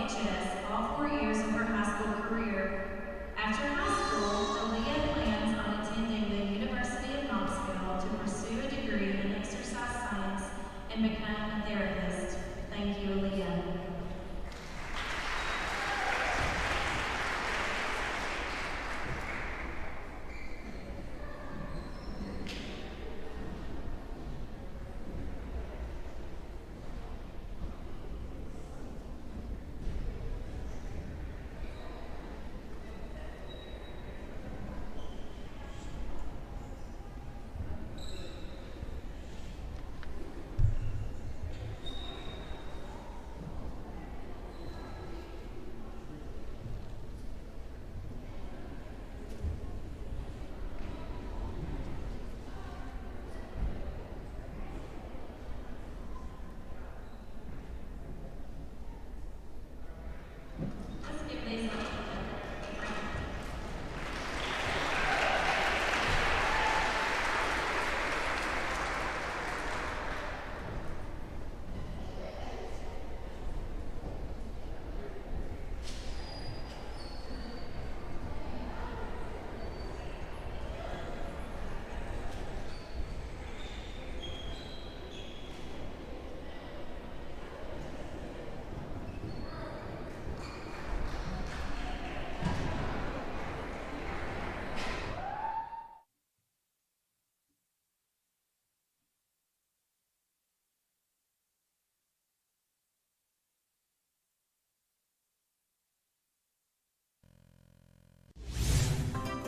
chess all 4 years of her high school career. After high school, Aaliyah plans on attending the University of Knoxville to pursue a degree in exercise science and become a therapist. Thank you, Aaliyah. Let's give these up.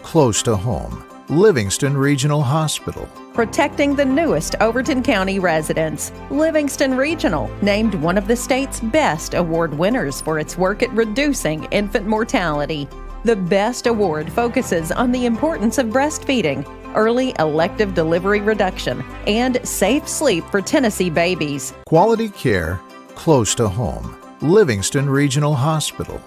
Close to home, Livingston Regional Hospital. Protecting the newest Overton County residents. Livingston Regional, named one of the state's best award winners for its work at reducing infant mortality. The BEST Award focuses on the importance of breastfeeding, early elective delivery reduction, and safe sleep for Tennessee babies. Quality care, close to home, Livingston Regional Hospital.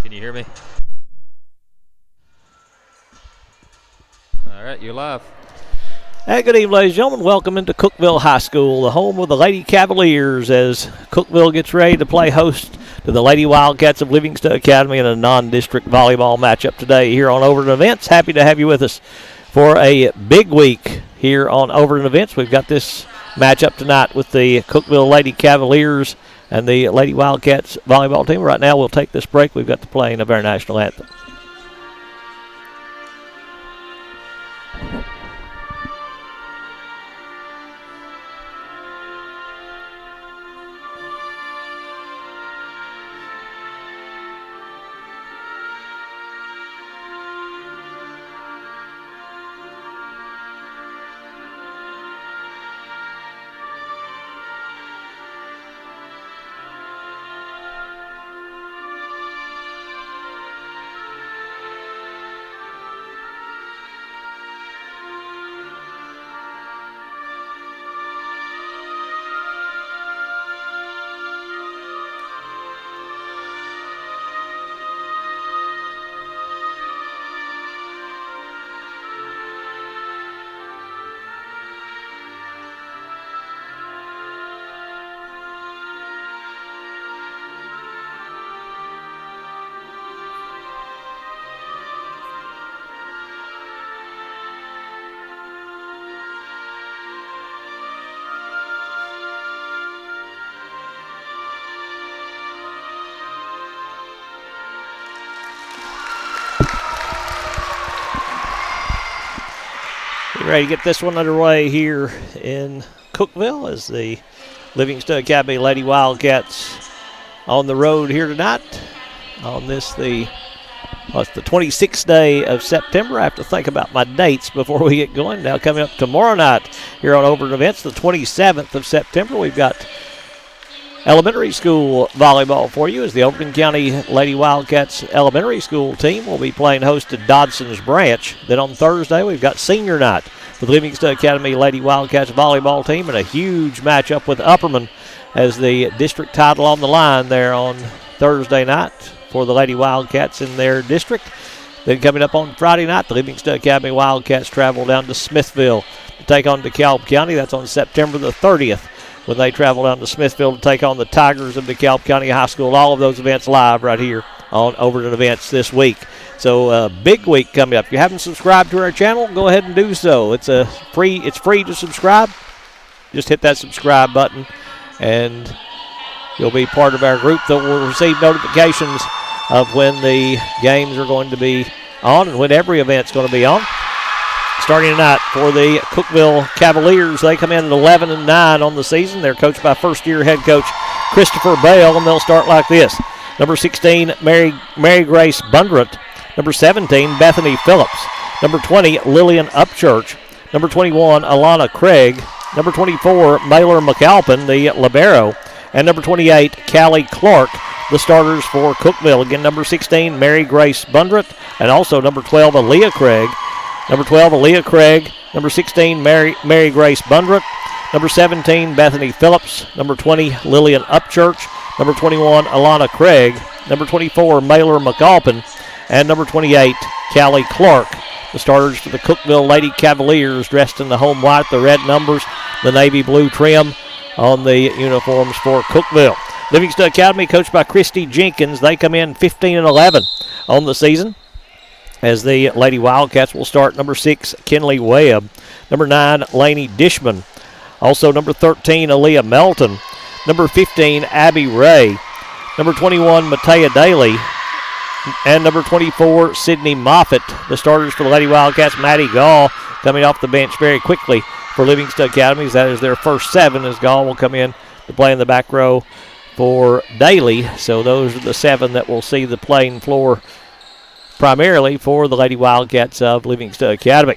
Can you hear me? All right, you're live. Hey, good evening, ladies and gentlemen. Welcome into Cookville High School, the home of the Lady Cavaliers, as Cookville gets ready to play host to the Lady Wildcats of Livingston Academy in a non-district volleyball matchup today here on Overton Events. Happy to have you with us for a big week here on Overton Events. We've got this matchup tonight with the Cookville Lady Cavaliers and the Lady Wildcats volleyball team. Right now, we'll take this break. We've got the playing of our national anthem. Ready to get this one underway here in Cookville as the Livingston Academy Lady Wildcats on the road here tonight on this the 26th day of September. I have to think about my dates before we get going. Now coming up tomorrow night here on Overton Events, the 27th of September, we've got elementary school volleyball for you as the Overton County Lady Wildcats elementary school team will be playing host to Dodson's Branch. Then on Thursday, we've got senior night for the Livingston Academy Lady Wildcats volleyball team and a huge matchup with Upperman as the district title on the line there on Thursday night for the Lady Wildcats in their district. Then coming up on Friday night, the Livingston Academy Wildcats travel down to Smithville to take on DeKalb County. That's on September the 30th. When they travel down to Smithville to take on the Tigers of DeKalb County High School. All of those events live right here on Overton Events this week. So big week coming up. If you haven't subscribed to our channel, go ahead and do so. It's free to subscribe. Just hit that subscribe button and you'll be part of our group that will receive notifications of when the games are going to be on and when every event's going to be on. Starting tonight for the Cookville Cavaliers, they come in at 11-9 on the season. They're coached by first-year head coach Christopher Bale, and they'll start like this. Number 16, Mary Grace Bundrett. Number 17, Bethany Phillips. Number 20, Lillian Upchurch. Number 21, Alana Craig. Number 24, Mailer McAlpin, the libero. And number 28, Callie Clark, the starters for Cookville. Again, number 16, Mary Grace Bundrett, and also number 12, Aaliyah Craig. Number 12, Aaliyah Craig. Number 16, Mary Grace Bundrett. Number 17, Bethany Phillips. Number 20, Lillian Upchurch. Number 21, Alana Craig. Number 24, Mailer McAlpin. And number 28, Callie Clark. The starters for the Cookville Lady Cavaliers, dressed in the home white, the red numbers, the navy blue trim on the uniforms for Cookville. Livingston Academy, coached by Christy Jenkins. They come in 15-11 on the season, as the Lady Wildcats will start number 6, Kinley Webb. Number 9, Lainey Dishman. Also number 13, Aaliyah Melton. Number 15, Abby Ray. Number 21, Matea Daly. And number 24, Sydney Moffitt. The starters for the Lady Wildcats, Maddie Gall, coming off the bench very quickly for Livingston Academies. That is their first 7, as Gall will come in to play in the back row for Daly. So those are the 7 that will see the playing floor primarily for the Lady Wildcats of Livingston Academy.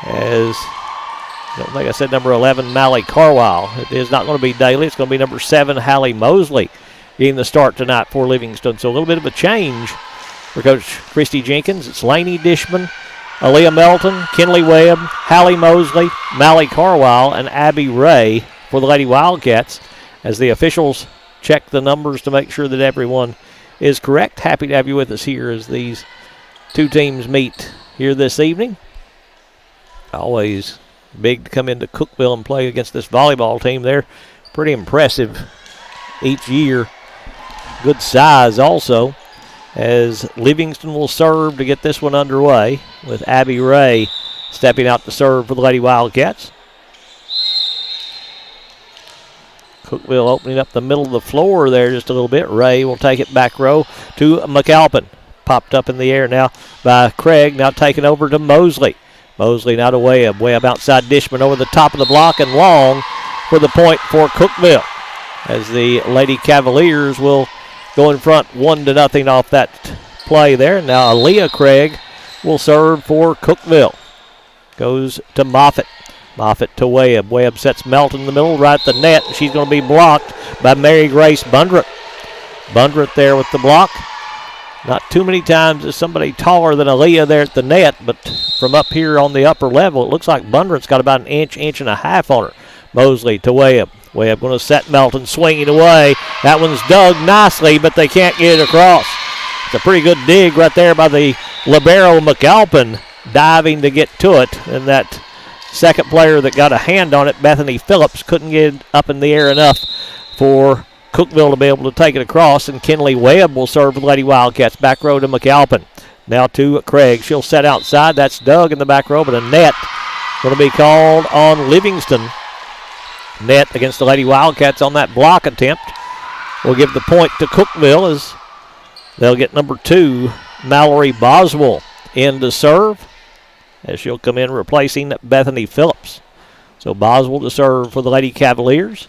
As I don't think I said number 11, Mally Carwile. It is not going to be Daly. It's going to be number 7, Hallie Mosley, getting the start tonight for Livingston. So a little bit of a change for Coach Christy Jenkins. It's Lainey Dishman, Aaliyah Melton, Kinley Webb, Hallie Mosley, Mally Carwile, and Abby Ray for the Lady Wildcats, as the officials check the numbers to make sure that everyone is correct. Happy to have you with us here as these two teams meet here this evening. Always big to come into Cookville and play against this volleyball team. They're pretty impressive each year. Good size also, as Livingston will serve to get this one underway with Abby Ray stepping out to serve for the Lady Wildcats. Cookville opening up the middle of the floor there just a little bit. Ray will take it back row to McAlpin. Popped up in the air now by Craig, now taken over to Mosley. Mosley now to Webb. Webb outside Dishman over the top of the block and long for the point for Cookville, as the Lady Cavaliers will go in front 1-0 off that play there. Now Aaliyah Craig will serve for Cookville. Goes to Moffitt. Moffitt to Webb. Webb sets Melton in the middle right at the net. She's going to be blocked by Mary Grace Bundrett. Bundrett there with the block. Not too many times is somebody taller than Aaliyah there at the net, but from up here on the upper level, it looks like Bundrett's got about an inch and a half on her. Mosley to Webb. Webb going to set Melton, swinging away. That one's dug nicely, but they can't get it across. It's a pretty good dig right there by the libero McAlpin, diving to get to it. And that second player that got a hand on it, Bethany Phillips, couldn't get it up in the air enough for Cookville to be able to take it across, and Kinley Webb will serve for the Lady Wildcats. Back row to McAlpin. Now to Craig. She'll set outside. That's Doug in the back row, but a net going to be called on Livingston. Net against the Lady Wildcats on that block attempt. We'll give the point to Cookville as they'll get number 2, Mallory Boswell, in to serve, as she'll come in replacing Bethany Phillips. So Boswell to serve for the Lady Cavaliers.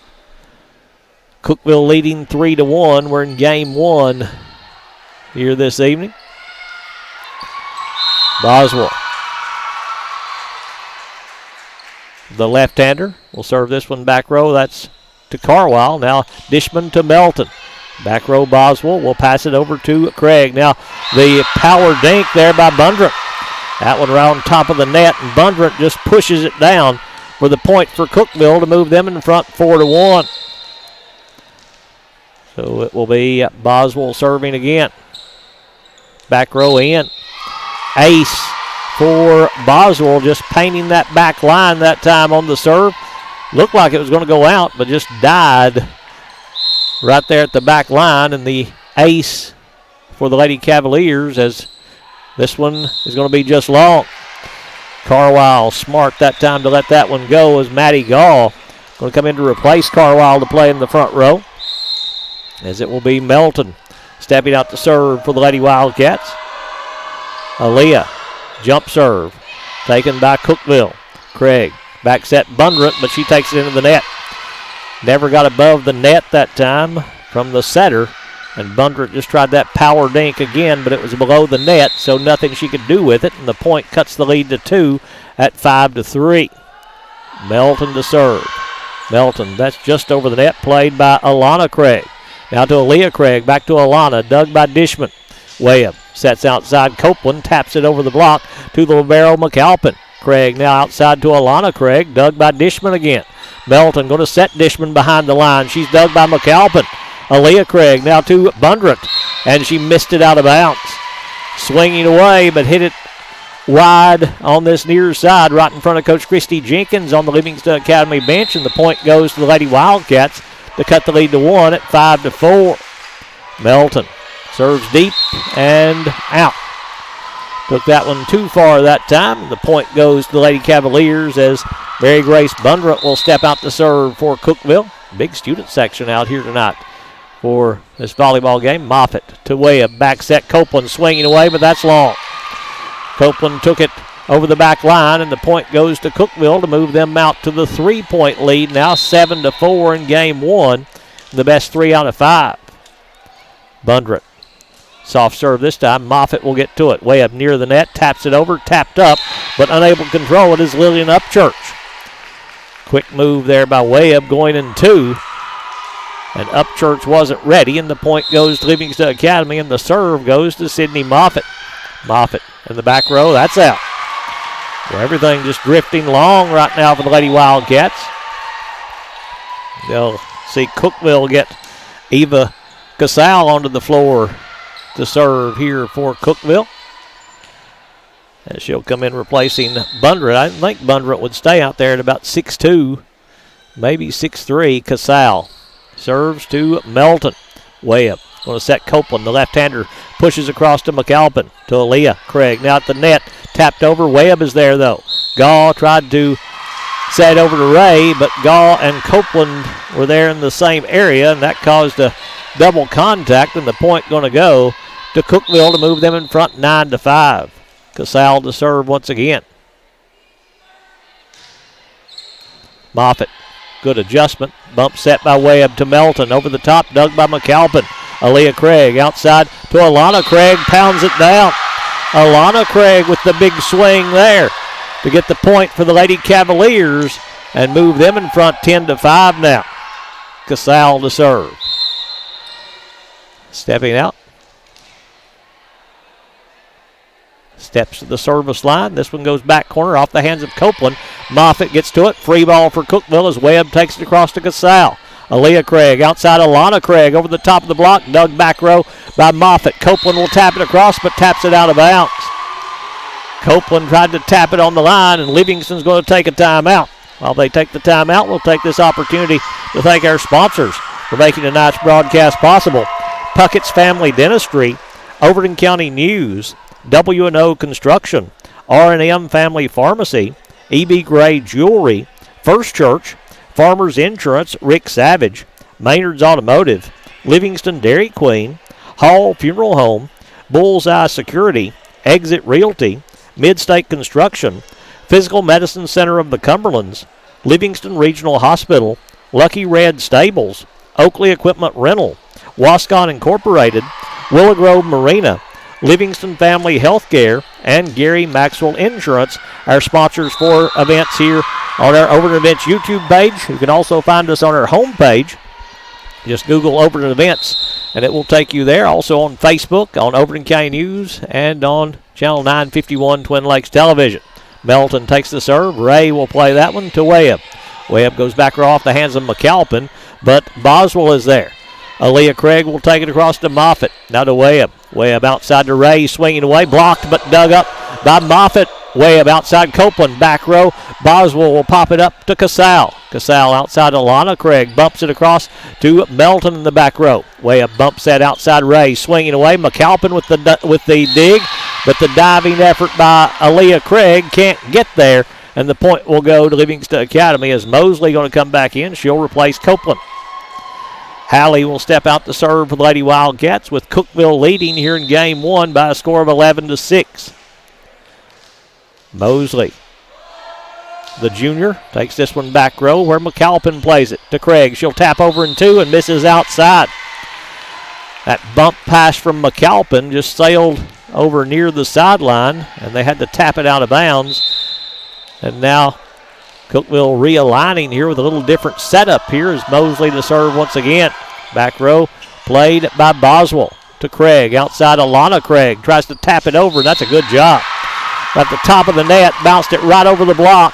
Cookville leading 3-1. We're in game 1 here this evening. Boswell, the left-hander, will serve this one back row. That's to Carwile. Now Dishman to Melton. Back row Boswell will pass it over to Craig. Now the power dink there by Bundrett. That one around top of the net, and Bundrett just pushes it down for the point for Cookville to move them in front 4-1. So it will be Boswell serving again. Back row in. Ace for Boswell, just painting that back line that time on the serve. Looked like it was going to go out, but just died right there at the back line. And the ace for the Lady Cavaliers, as this one is going to be just long. Carwile smart that time to let that one go, as Maddie Gall going to come in to replace Carwile to play in the front row, as it will be Melton stepping out to serve for the Lady Wildcats. Aaliyah, jump serve, taken by Cookville. Craig, back set Bundrett, but she takes it into the net. Never got above the net that time from the setter, and Bundrett just tried that power dink again, but it was below the net, so nothing she could do with it, and the point cuts the lead to 2 at 5-3. Melton to serve. Melton, that's just over the net, played by Alana Craig. Now to Aaliyah Craig, back to Alana, dug by Dishman. Webb sets outside Copeland, taps it over the block to the libero McAlpin. Craig now outside to Alana Craig, dug by Dishman again. Melton going to set Dishman behind the line. She's dug by McAlpin. Aaliyah Craig now to Bundrett, and she missed it out of bounds. Swinging away, but hit it wide on this near side, right in front of Coach Christy Jenkins on the Livingston Academy bench, and the point goes to the Lady Wildcats to cut the lead to 1 at 5-4. Melton serves deep and out. Took that one too far that time. The point goes to the Lady Cavaliers, as Mary Grace Bundrett will step out to serve for Cookville. Big student section out here tonight for this volleyball game. Moffitt to Webb, back set Copeland swinging away, but that's long. Copeland took it over the back line, and the point goes to Cookville to move them out to the 3-point lead, now 7-4 in game 1, the best 3 out of 5. Bundrett, soft serve this time. Moffitt will get to it. Webb near the net, taps it over, tapped up, but unable to control it is Lillian Upchurch. Quick move there by Webb, going in 2. And Upchurch wasn't ready, and the point goes to Livingston Academy, and the serve goes to Sydney Moffitt. Moffitt in the back row, that's out. Well, everything just drifting long right now for the Lady Wildcats. They'll see Cookville get Eva Casal onto the floor to serve here for Cookville. And she'll come in replacing Bundret. I didn't think Bundret would stay out there at about 6'2", maybe 6'3". Casal serves to Melton. Way up. Going to set Copeland. The left-hander pushes across to McAlpin. To Aaliyah Craig. Now at the net. Tapped over. Webb is there, though. Gall tried to set over to Ray, but Gall and Copeland were there in the same area, and that caused a double contact, and the point going to go to Cookville to move them in front 9-5. Casal to serve once again. Moffitt. Good adjustment. Bump set by Webb to Melton. Over the top, dug by McAlpin. Aaliyah Craig outside to Alana Craig. Pounds it down. Alana Craig with the big swing there to get the point for the Lady Cavaliers and move them in front 10-5 now. Casal to serve. Stepping out. Steps to the service line. This one goes back corner off the hands of Copeland. Moffitt gets to it. Free ball for Cookville as Webb takes it across to Casal. Aaliyah Craig outside Alana Craig over the top of the block. Dug back row by Moffitt. Copeland will tap it across but taps it out of bounds. Copeland tried to tap it on the line, and Livingston's going to take a timeout. While they take the timeout, we'll take this opportunity to thank our sponsors for making tonight's broadcast possible. Puckett's Family Dentistry, Overton County News, W&O Construction, R&M Family Pharmacy, E.B. Gray Jewelry, First Church, Farmers Insurance, Rick Savage, Maynard's Automotive, Livingston Dairy Queen, Hall Funeral Home, Bullseye Security, Exit Realty, Midstate Construction, Physical Medicine Center of the Cumberlands, Livingston Regional Hospital, Lucky Red Stables, Oakley Equipment Rental, Wascon Incorporated, Willow Grove Marina, Livingston Family Healthcare, and Gary Maxwell Insurance, our sponsors for events here on our Overton Events YouTube page. You can also find us on our homepage. Just Google Overton Events, and it will take you there. Also on Facebook, on Overton County News, and on Channel 951 Twin Lakes Television. Melton takes the serve. Ray will play that one to Webb. Webb goes back off the hands of McAlpin, but Boswell is there. Aaliyah Craig will take it across to Moffitt. Now to Webb. Webb outside to Ray, swinging away. Blocked but dug up by Moffitt. Webb outside Copeland. Back row. Boswell will pop it up to Casal. Casal outside Alana Craig. Bumps it across to Melton in the back row. Webb bumps that outside Ray. Swinging away. McAlpin with the dig. But the diving effort by Aaliyah Craig can't get there. And the point will go to Livingston Academy as Mosley going to come back in. She'll replace Copeland. Halley will step out to serve for the Lady Wildcats with Cookville leading here in game one by a score of 11-6. Mosley, the junior, takes this one back row where McAlpin plays it to Craig. She'll tap over in two and misses outside. That bump pass from McAlpin just sailed over near the sideline, and they had to tap it out of bounds. And now Cookville realigning here with a little different setup here as Mosley to serve once again. Back row played by Boswell to Craig. Outside Alana Craig tries to tap it over, and that's a good job. At the top of the net, bounced it right over the block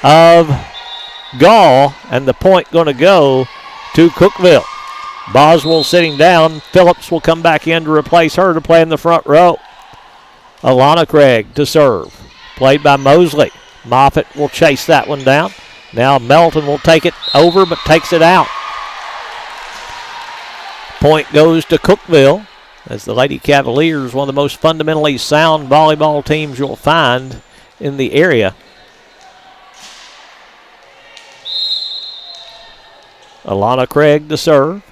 of Gall, and the point going to go to Cookville. Boswell sitting down. Phillips will come back in to replace her to play in the front row. Alana Craig to serve. Played by Mosley. Moffitt will chase that one down. Now Melton will take it over but takes it out. Point goes to Cookville as the Lady Cavaliers, one of the most fundamentally sound volleyball teams you'll find in the area. Alana Craig to serve.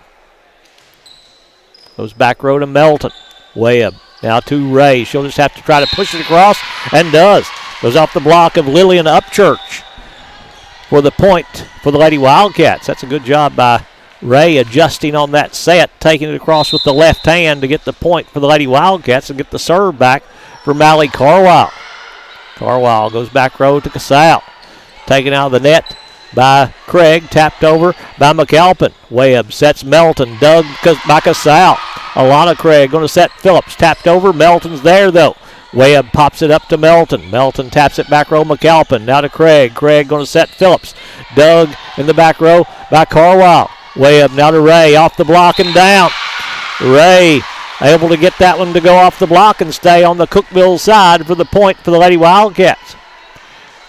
Goes back row to Melton. Webb now to Ray. She'll just have to try to push it across, and does. Goes off the block of Lillian Upchurch for the point for the Lady Wildcats. That's a good job by Ray adjusting on that set, taking it across with the left hand to get the point for the Lady Wildcats and get the serve back for Mally Carwile. Carwile goes back row to Casal. Taken out of the net by Craig, tapped over by McAlpin. Webb sets Melton, dug by Casal. Alana Craig going to set Phillips, tapped over. Melton's there though. Webb pops it up to Melton. Melton taps it back row McAlpin. Now to Craig. Craig going to set Phillips. Dug in the back row by Carwile. Webb now to Ray. Off the block and down. Ray able to get that one to go off the block and stay on the Cookville side for the point for the Lady Wildcats.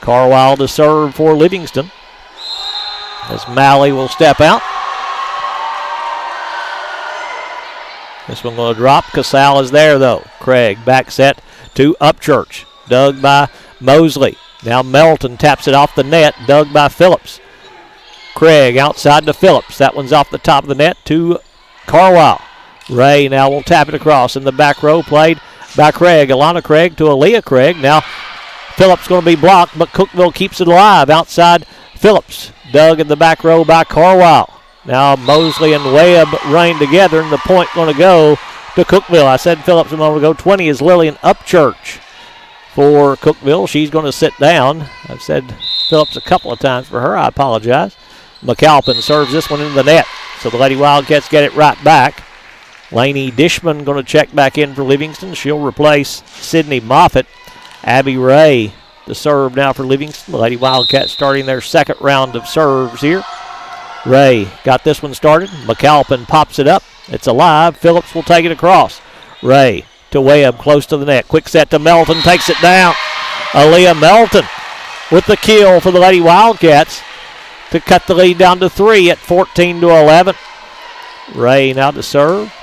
Carwile to serve for Livingston, as Malley will step out. This one going to drop. Casal is there, though. Craig back set to Upchurch. Dug by Mosley. Now Melton taps it off the net. Dug by Phillips. Craig outside to Phillips. That one's off the top of the net to Carwile. Ray now will tap it across in the back row. Played by Craig. Alana Craig to Aaliyah Craig. Now Phillips going to be blocked, but Cookville keeps it alive. Outside Phillips. Dug in the back row by Carwile. Now Mosley and Webb reign together, and the point going to go to Cookville. I said Phillips a moment ago. 20 is Lillian Upchurch for Cookville. She's going to sit down. I've said Phillips a couple of times for her. I apologize. McAlpin serves this one into the net, so the Lady Wildcats get it right back. Lainey Dishman going to check back in for Livingston. She'll replace Sydney Moffitt. Abby Ray to serve now for Livingston. The Lady Wildcats starting their second round of serves here. Ray got this one started. McAlpin pops it up. It's alive. Phillips will take it across. Ray to Webb close to the net. Quick set to Melton. Takes it down. Aaliyah Melton with the kill for the Lady Wildcats to cut the lead down to 3 at 14-11. Ray now to serve.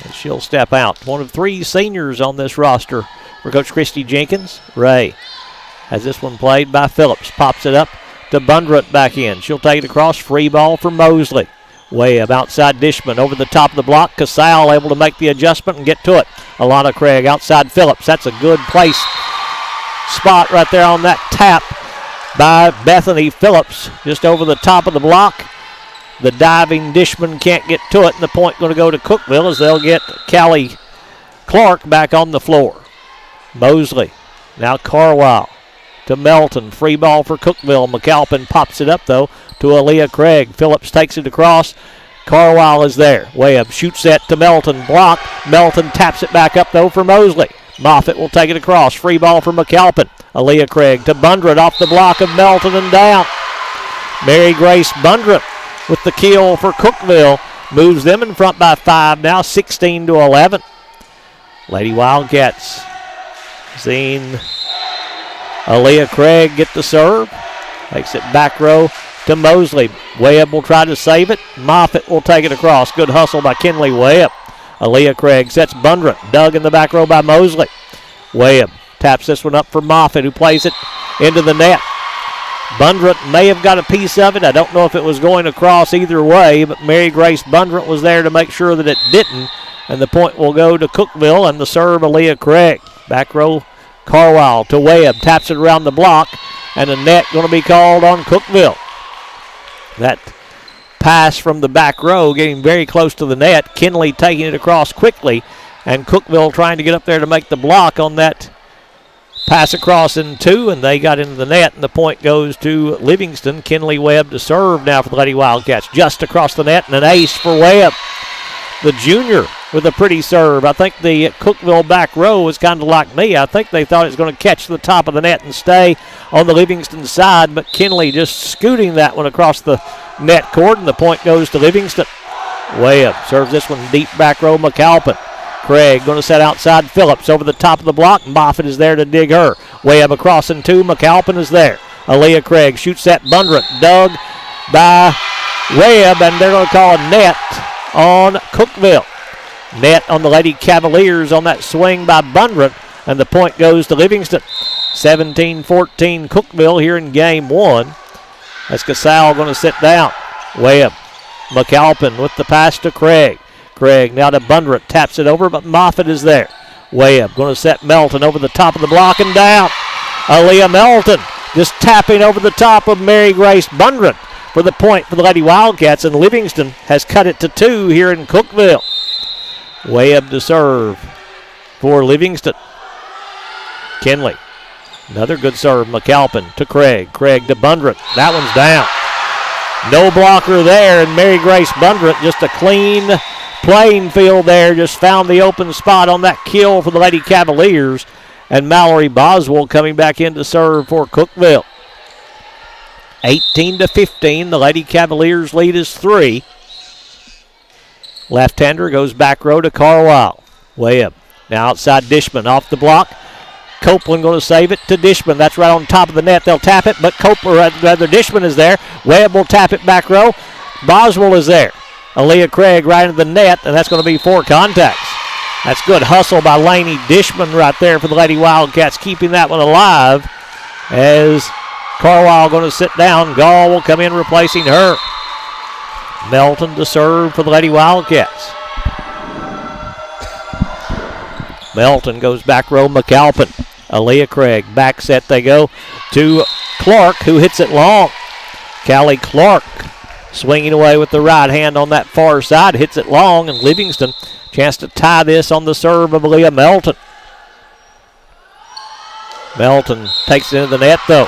And she'll step out. One of 3 seniors on this roster for Coach Christy Jenkins. Ray has this one played by Phillips. Pops it up to Bundrut back in. She'll take it across. Free ball for Mosley. Webb outside Dishman over the top of the block. Casal able to make the adjustment and get to it. Alana Craig outside Phillips. That's a good place spot right there on that tap by Bethany Phillips just over the top of the block. The diving Dishman can't get to it, and the point going to go to Cookville as they'll get Callie Clark back on the floor. Mosley, now Carwile to Melton. Free ball for Cookville. McAlpin pops it up, though, to Aaliyah Craig. Phillips takes it across. Carwile is there. Webb shoots that to Melton. Blocked. Melton taps it back up, though, for Mosley. Moffitt will take it across. Free ball for McAlpin. Aaliyah Craig to Bundrut off the block of Melton and down. Mary Grace Bundrut with the kill for Cookville. Moves them in front by 5 now, 16-11. Lady Wildcats seeing Aaliyah Craig get the serve. Takes it back row to Mosley. Webb will try to save it. Moffitt will take it across. Good hustle by Kinley Webb. Aaliyah Craig sets Bundrut. Dug in the back row by Mosley. Webb taps this one up for Moffitt, who plays it into the net. Bundrut may have got a piece of it. I don't know if it was going across either way, but Mary Grace Bundrut was there to make sure that it didn't. And the point will go to Cookville, and the serve Aaliyah Craig. Back row Carwile to Webb. Taps it around the block, and the net going to be called on Cookville. That pass from the back row getting very close to the net. Kinley taking it across quickly, and Cookville trying to get up there to make the block on that pass across in 2, and they got into the net, and the point goes to Livingston. Kinley Webb to serve now for the Lady Wildcats. Just across the net, and an ace for Webb. The junior with a pretty serve. I think the Cookville back row was kind of like me. I think they thought it was going to catch the top of the net and stay on the Livingston side, but Kinley just scooting that one across the net court, and the point goes to Livingston. Webb serves this one deep back row, McAlpin. Craig going to set outside Phillips over the top of the block. Moffitt is there to dig her. Webb across in 2. McAlpin is there. Aaliyah Craig shoots that Bundrut. Dug by Webb, and they're going to call a net on Cookville. Net on the Lady Cavaliers on that swing by Bundrut, and the point goes to Livingston. 17-14 Cookville here in game 1. That's Casal going to sit down. Webb. McAlpin with the pass to Craig. Craig now to Bundrut, taps it over, but Moffitt is there. Webb going to set Melton over the top of the block and down. Aaliyah Melton just tapping over the top of Mary Grace Bundrut for the point for the Lady Wildcats, and Livingston has cut it to 2 here in Cookville. Webb to serve for Livingston. Kinley, another good serve. McAlpin to Craig. Craig to Bundrut. That one's down. No blocker there, and Mary Grace Bundrut just a clean playing field there, just found the open spot on that kill for the Lady Cavaliers, and Mallory Boswell coming back in to serve for Cookville. 18-15, the Lady Cavaliers lead is 3. Left-hander goes back row to Carlisle. Webb. Now outside Dishman off the block. Copeland going to save it to Dishman. That's right on top of the net. They'll tap it, but rather Dishman is there. Webb will tap it back row. Boswell is there. Aaliyah Craig right into the net, and that's going to be 4 contacts. That's good hustle by Laney Dishman right there for the Lady Wildcats, keeping that one alive as Carlisle going to sit down. Gall will come in replacing her. Melton to serve for the Lady Wildcats. Melton goes back row, McAlpin. Aaliyah Craig, back set they go to Clark, who hits it long. Callie Clark swinging away with the right hand on that far side, hits it long, and Livingston chance to tie this on the serve of Aaliyah Melton. Melton takes it into the net though.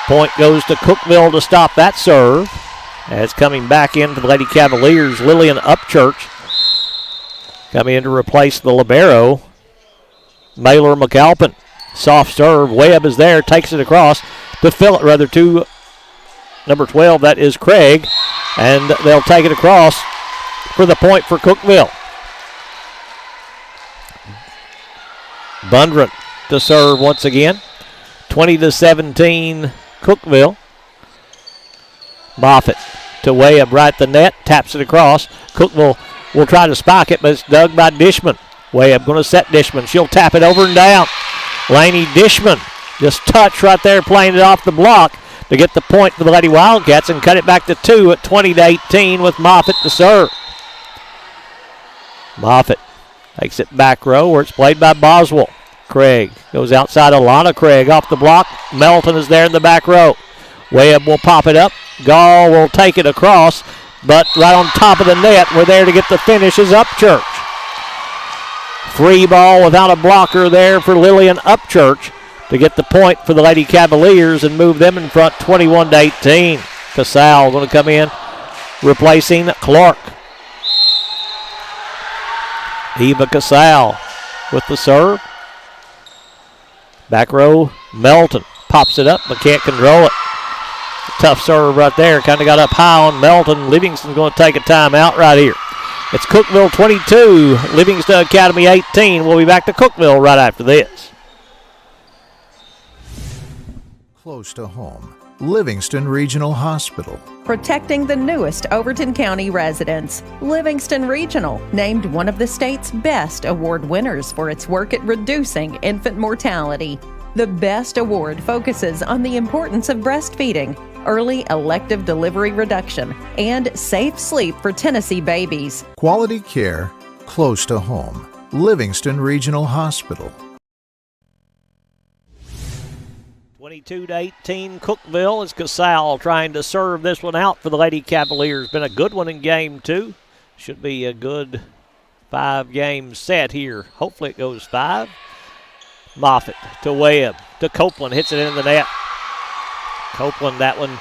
Point goes to Cookville to stop that serve. As coming back in for the Lady Cavaliers, Lillian Upchurch coming in to replace the libero, Mailer McAlpin. Soft serve. Webb is there, takes it across to number 12, that is Craig, and they'll take it across for the point for Cookville. Bundren to serve once again. 20-17 Cookville. Moffitt to Webb right the net, taps it across. Cookville will try to spike it, but it's dug by Dishman. Webb going to set Dishman. She'll tap it over and down. Laney Dishman just touch right there, playing it off the block to get the point for the Lady Wildcats and cut it back to 2 at 20-18 with Moffitt to serve. Moffitt takes it back row where it's played by Boswell. Craig goes outside. Alana Craig off the block. Melton is there in the back row. Webb will pop it up. Gall will take it across, but right on top of the net, we're there to get the finish is Upchurch. Free ball without a blocker there for Lillian Upchurch to get the point for the Lady Cavaliers and move them in front 21-18. Casal going to come in replacing Clark. Eva Casal with the serve. Back row, Melton pops it up but can't control it. Tough serve right there. Kind of got up high on Melton. Livingston's going to take a timeout right here. It's Cookville 22, Livingston Academy 18. We'll be back to Cookville right after this. Close to home, Livingston Regional Hospital. Protecting the newest Overton County residents. Livingston Regional, named one of the state's best award winners for its work at reducing infant mortality. The BEST Award focuses on the importance of breastfeeding, early elective delivery reduction, and safe sleep for Tennessee babies. Quality care, close to home, Livingston Regional Hospital. 22-18 Cookville as Casal trying to serve this one out for the Lady Cavaliers. Been a good one in game 2. Should be a good 5-game set here. Hopefully it goes 5. Moffitt to Webb to Copeland, hits it in the net. Copeland, that one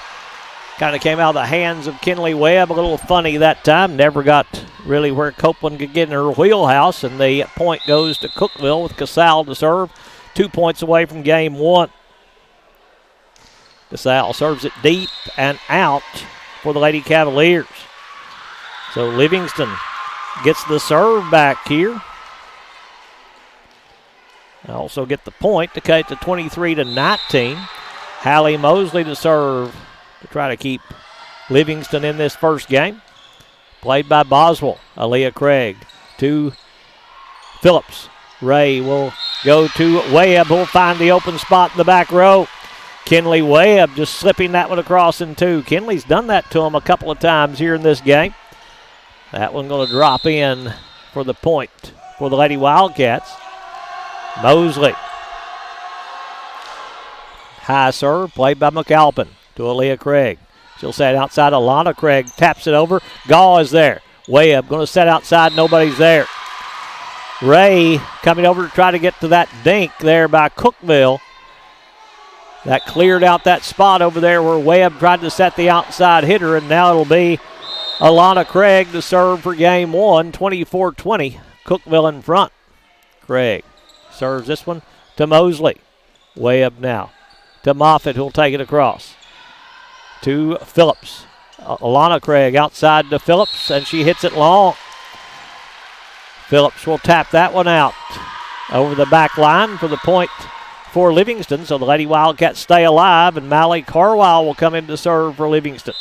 kind of came out of the hands of Kinley Webb. A little funny that time. Never got really where Copeland could get in her wheelhouse, and the point goes to Cookville with Casal to serve. 2 points away from game 1. Casal serves it deep and out for the Lady Cavaliers. So Livingston gets the serve back here. Also get the point to cut it to 23-19. Hallie Mosley to serve to try to keep Livingston in this first game. Played by Boswell. Aaliyah Craig to Phillips. Ray will go to Webb. Who'll find the open spot in the back row. Kinley Webb just slipping that one across in 2. Kinley's done that to him a couple of times here in this game. That one going to drop in for the point for the Lady Wildcats. Mosley. High serve played by McAlpin to Aaliyah Craig. She'll set outside. Alana Craig taps it over. Gaw is there. Webb going to set outside. Nobody's there. Ray coming over to try to get to that dink there by Cookville. That cleared out that spot over there where Webb tried to set the outside hitter, and now it'll be Alana Craig to serve for game 1, 24-20. Cookville in front. Craig serves this one to Mosley. Webb now to Moffitt, who'll take it across. To Phillips. Alana Craig outside to Phillips, and she hits it long. Phillips will tap that one out over the back line for the point for Livingston. So the Lady Wildcats stay alive, and Mally Carwile will come in to serve for Livingston.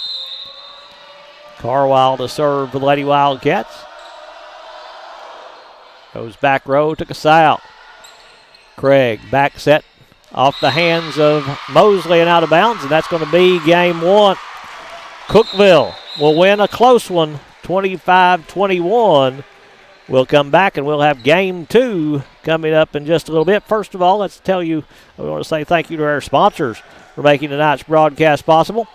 Carwile to serve for the Lady Wildcats. Goes back row to Casale. Craig back set off the hands of Mosley and out of bounds, and that's going to be game one. Cookville will win a close one, 25-21. We'll come back and we'll have game two coming up in just a little bit. First of all, let's tell you, we want to say thank you to our sponsors for making tonight's broadcast possible.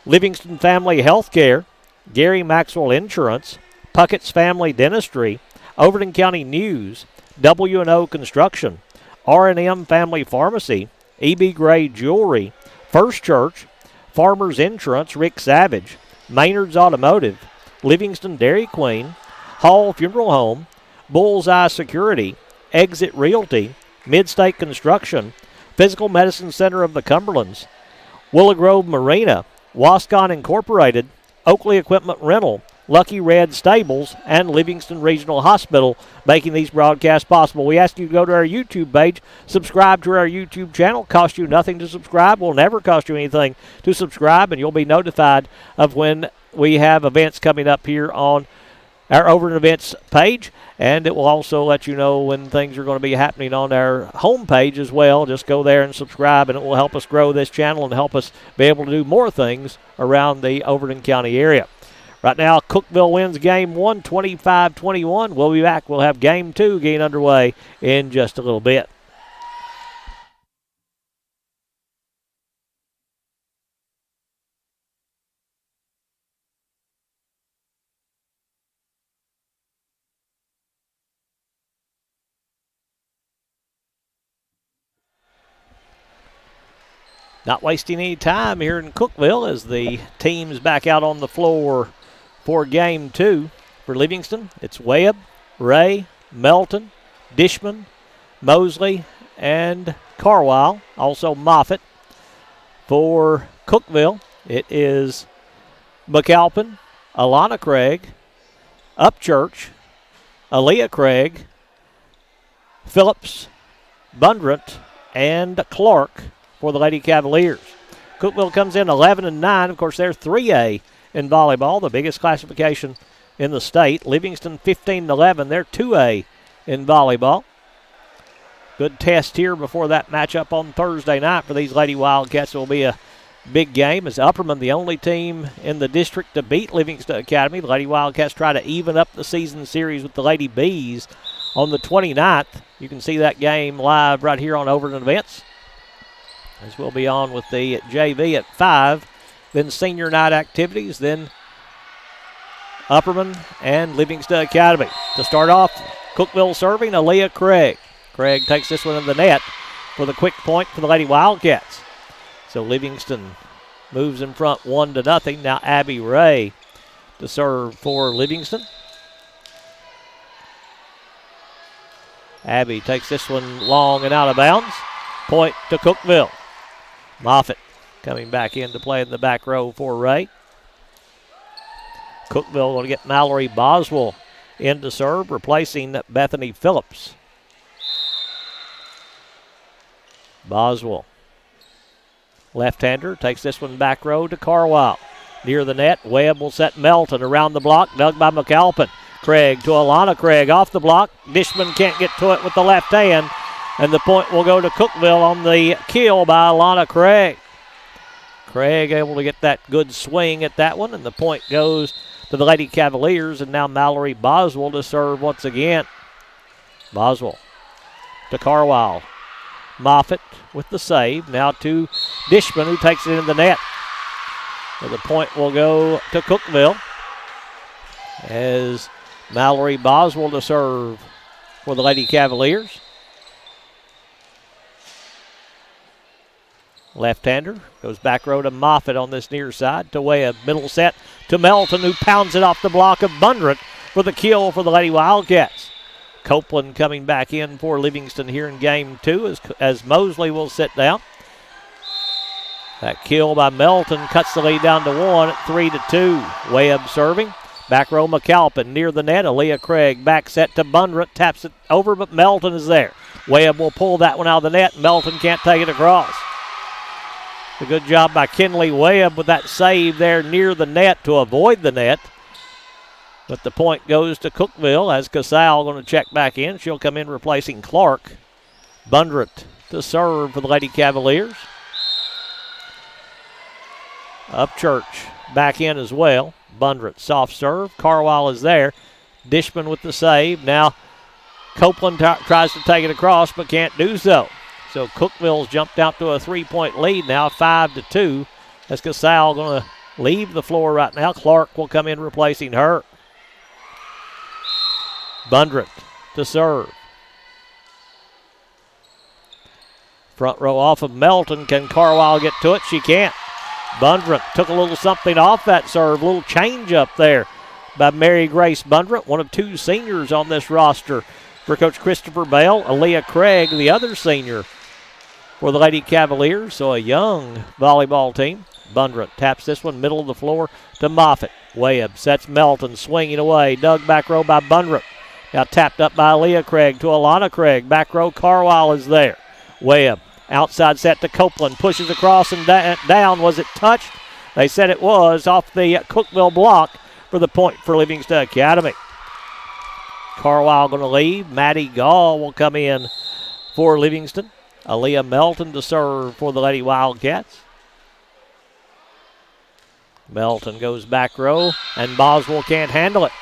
Livingston Family Healthcare, Gary Maxwell Insurance, Puckett's Family Dentistry, Overton County News, W&O Construction, R&M Family Pharmacy, E.B. Gray Jewelry, First Church, Farmers Insurance, Rick Savage, Maynard's Automotive, Livingston Dairy Queen, Hall Funeral Home, Bullseye Security, Exit Realty, Midstate Construction, Physical Medicine Center of the Cumberlands, Willow Grove Marina, Wascon Incorporated, Oakley Equipment Rental, Lucky Red Stables, and Livingston Regional Hospital, making these broadcasts possible. We ask you to go to our YouTube page, subscribe to our YouTube channel. Cost you nothing to subscribe. Will never cost you anything to subscribe, and you'll be notified of when we have events coming up here on our Overton Events page, and it will also let you know when things are going to be happening on our homepage as well. Just go there and subscribe, and it will help us grow this channel and help us be able to do more things around the Overton County area. Right now, Cookville wins game one, 25-21. We'll be back. We'll have game two getting underway in just a little bit. Not wasting any time here in Cookville as the team's back out on the floor for game two. For Livingston, it's Webb, Ray, Melton, Dishman, Mosley, and Carwile. Also Moffitt. For Cookville, it is McAlpin, Alana Craig, Upchurch, Aaliyah Craig, Phillips, Bundrant, and Clark for the Lady Cavaliers. Cookville comes in 11-9. Of course, they're 3A in volleyball, the biggest classification in the state. Livingston 15-11. They're 2A in volleyball. Good test here before that matchup on Thursday night for these Lady Wildcats. It will be a big game as Upperman, the only team in the district to beat Livingston Academy. The Lady Wildcats try to even up the season series with the Lady Bees on the 29th. You can see that game live right here on Overton Events, as we'll be on with the JV at 5. Then senior night activities, then Upperman and Livingston Academy. To start off, Cookville serving, Aaliyah Craig. Craig takes this one in the net for the quick point for the Lady Wildcats. So Livingston moves in front 1-0. Now Abby Ray to serve for Livingston. Abby takes this one long and out of bounds. Point to Cookville. Moffitt coming back in to play in the back row for Ray. Cookville going to get Mallory Boswell in to serve, replacing Bethany Phillips. Boswell, left-hander, takes this one back row to Carwile. Near the net, Webb will set Melton around the block, dug by McAlpin. Craig to Alana Craig, off the block. Dishman can't get to it with the left hand, and the point will go to Cookville on the kill by Alana Craig. Craig able to get that good swing at that one, and the point goes to the Lady Cavaliers, and now Mallory Boswell to serve once again. Boswell to Carwile. Moffitt with the save. Now to Dishman, who takes it in the net. So the point will go to Cookville as Mallory Boswell to serve for the Lady Cavaliers. Left-hander goes back row to Moffitt on this near side. To Webb, middle set to Melton, who pounds it off the block of Bundrant for the kill for the Lady Wildcats. Copeland coming back in for Livingston here in game two as Mosley will sit down. That kill by Melton cuts the lead down to 1 at 3-2. Webb serving. Back row McAlpin near the net. Aaliyah Craig back set to Bundrett. Taps it over, but Melton is there. Webb will pull that one out of the net. Melton can't take it across. A good job by Kinley Webb with that save there near the net to avoid the net. But the point goes to Cookville as Casal going to check back in. She'll come in replacing Clark. Bundrett to serve for the Lady Cavaliers. Upchurch back in as well. Bundrett soft serve. Carwile is there. Dishman with the save. Now Copeland tries to take it across but can't do so. So Cookville's jumped out to a 3-point lead now, 5-2. As Casal going to leave the floor right now. Clark will come in replacing her. Bundrett to serve. Front row off of Melton. Can Carwile get to it? She can't. Bundrett took a little something off that serve. A little change up there by Mary Grace Bundrett, one of 2 seniors on this roster for Coach Christopher Bell. Aaliyah Craig, the other senior for the Lady Cavaliers. So a young volleyball team. Bundrett taps this one middle of the floor to Moffitt. Webb sets Melton swinging away. Dug back row by Bundrett. Now tapped up by Aaliyah Craig to Alana Craig. Back row Carwile is there. Webb. Outside set to Copeland. Pushes across and down. Was it touched? They said it was off the Cookville block for the point for Livingston Academy. Carwile going to leave. Maddie Gall will come in for Livingston. Aaliyah Melton to serve for the Lady Wildcats. Melton goes back row, and Boswell can't handle it.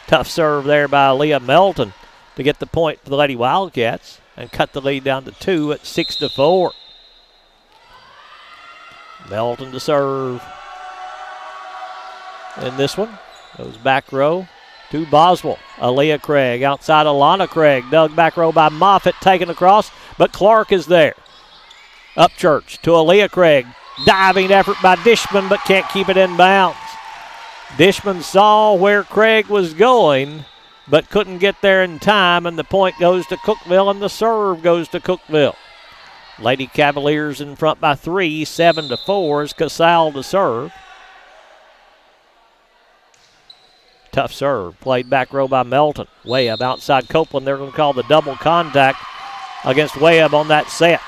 Tough serve there by Aaliyah Melton to get the point for the Lady Wildcats and cut the lead down to 2 at 6-4. Melton to serve. And this one goes back row to Boswell. Aaliyah Craig outside Alana Craig. Dug back row by Moffitt, taken across, but Clark is there. Upchurch to Aaliyah Craig. Diving effort by Dishman, but can't keep it in bounds. Dishman saw where Craig was going, but couldn't get there in time, and the point goes to Cookville, and the serve goes to Cookville. Lady Cavaliers in front by 3, 7-4 as Casal to serve. Tough serve, played back row by Melton. Webb outside Copeland. They're going to call the double contact against Webb on that set.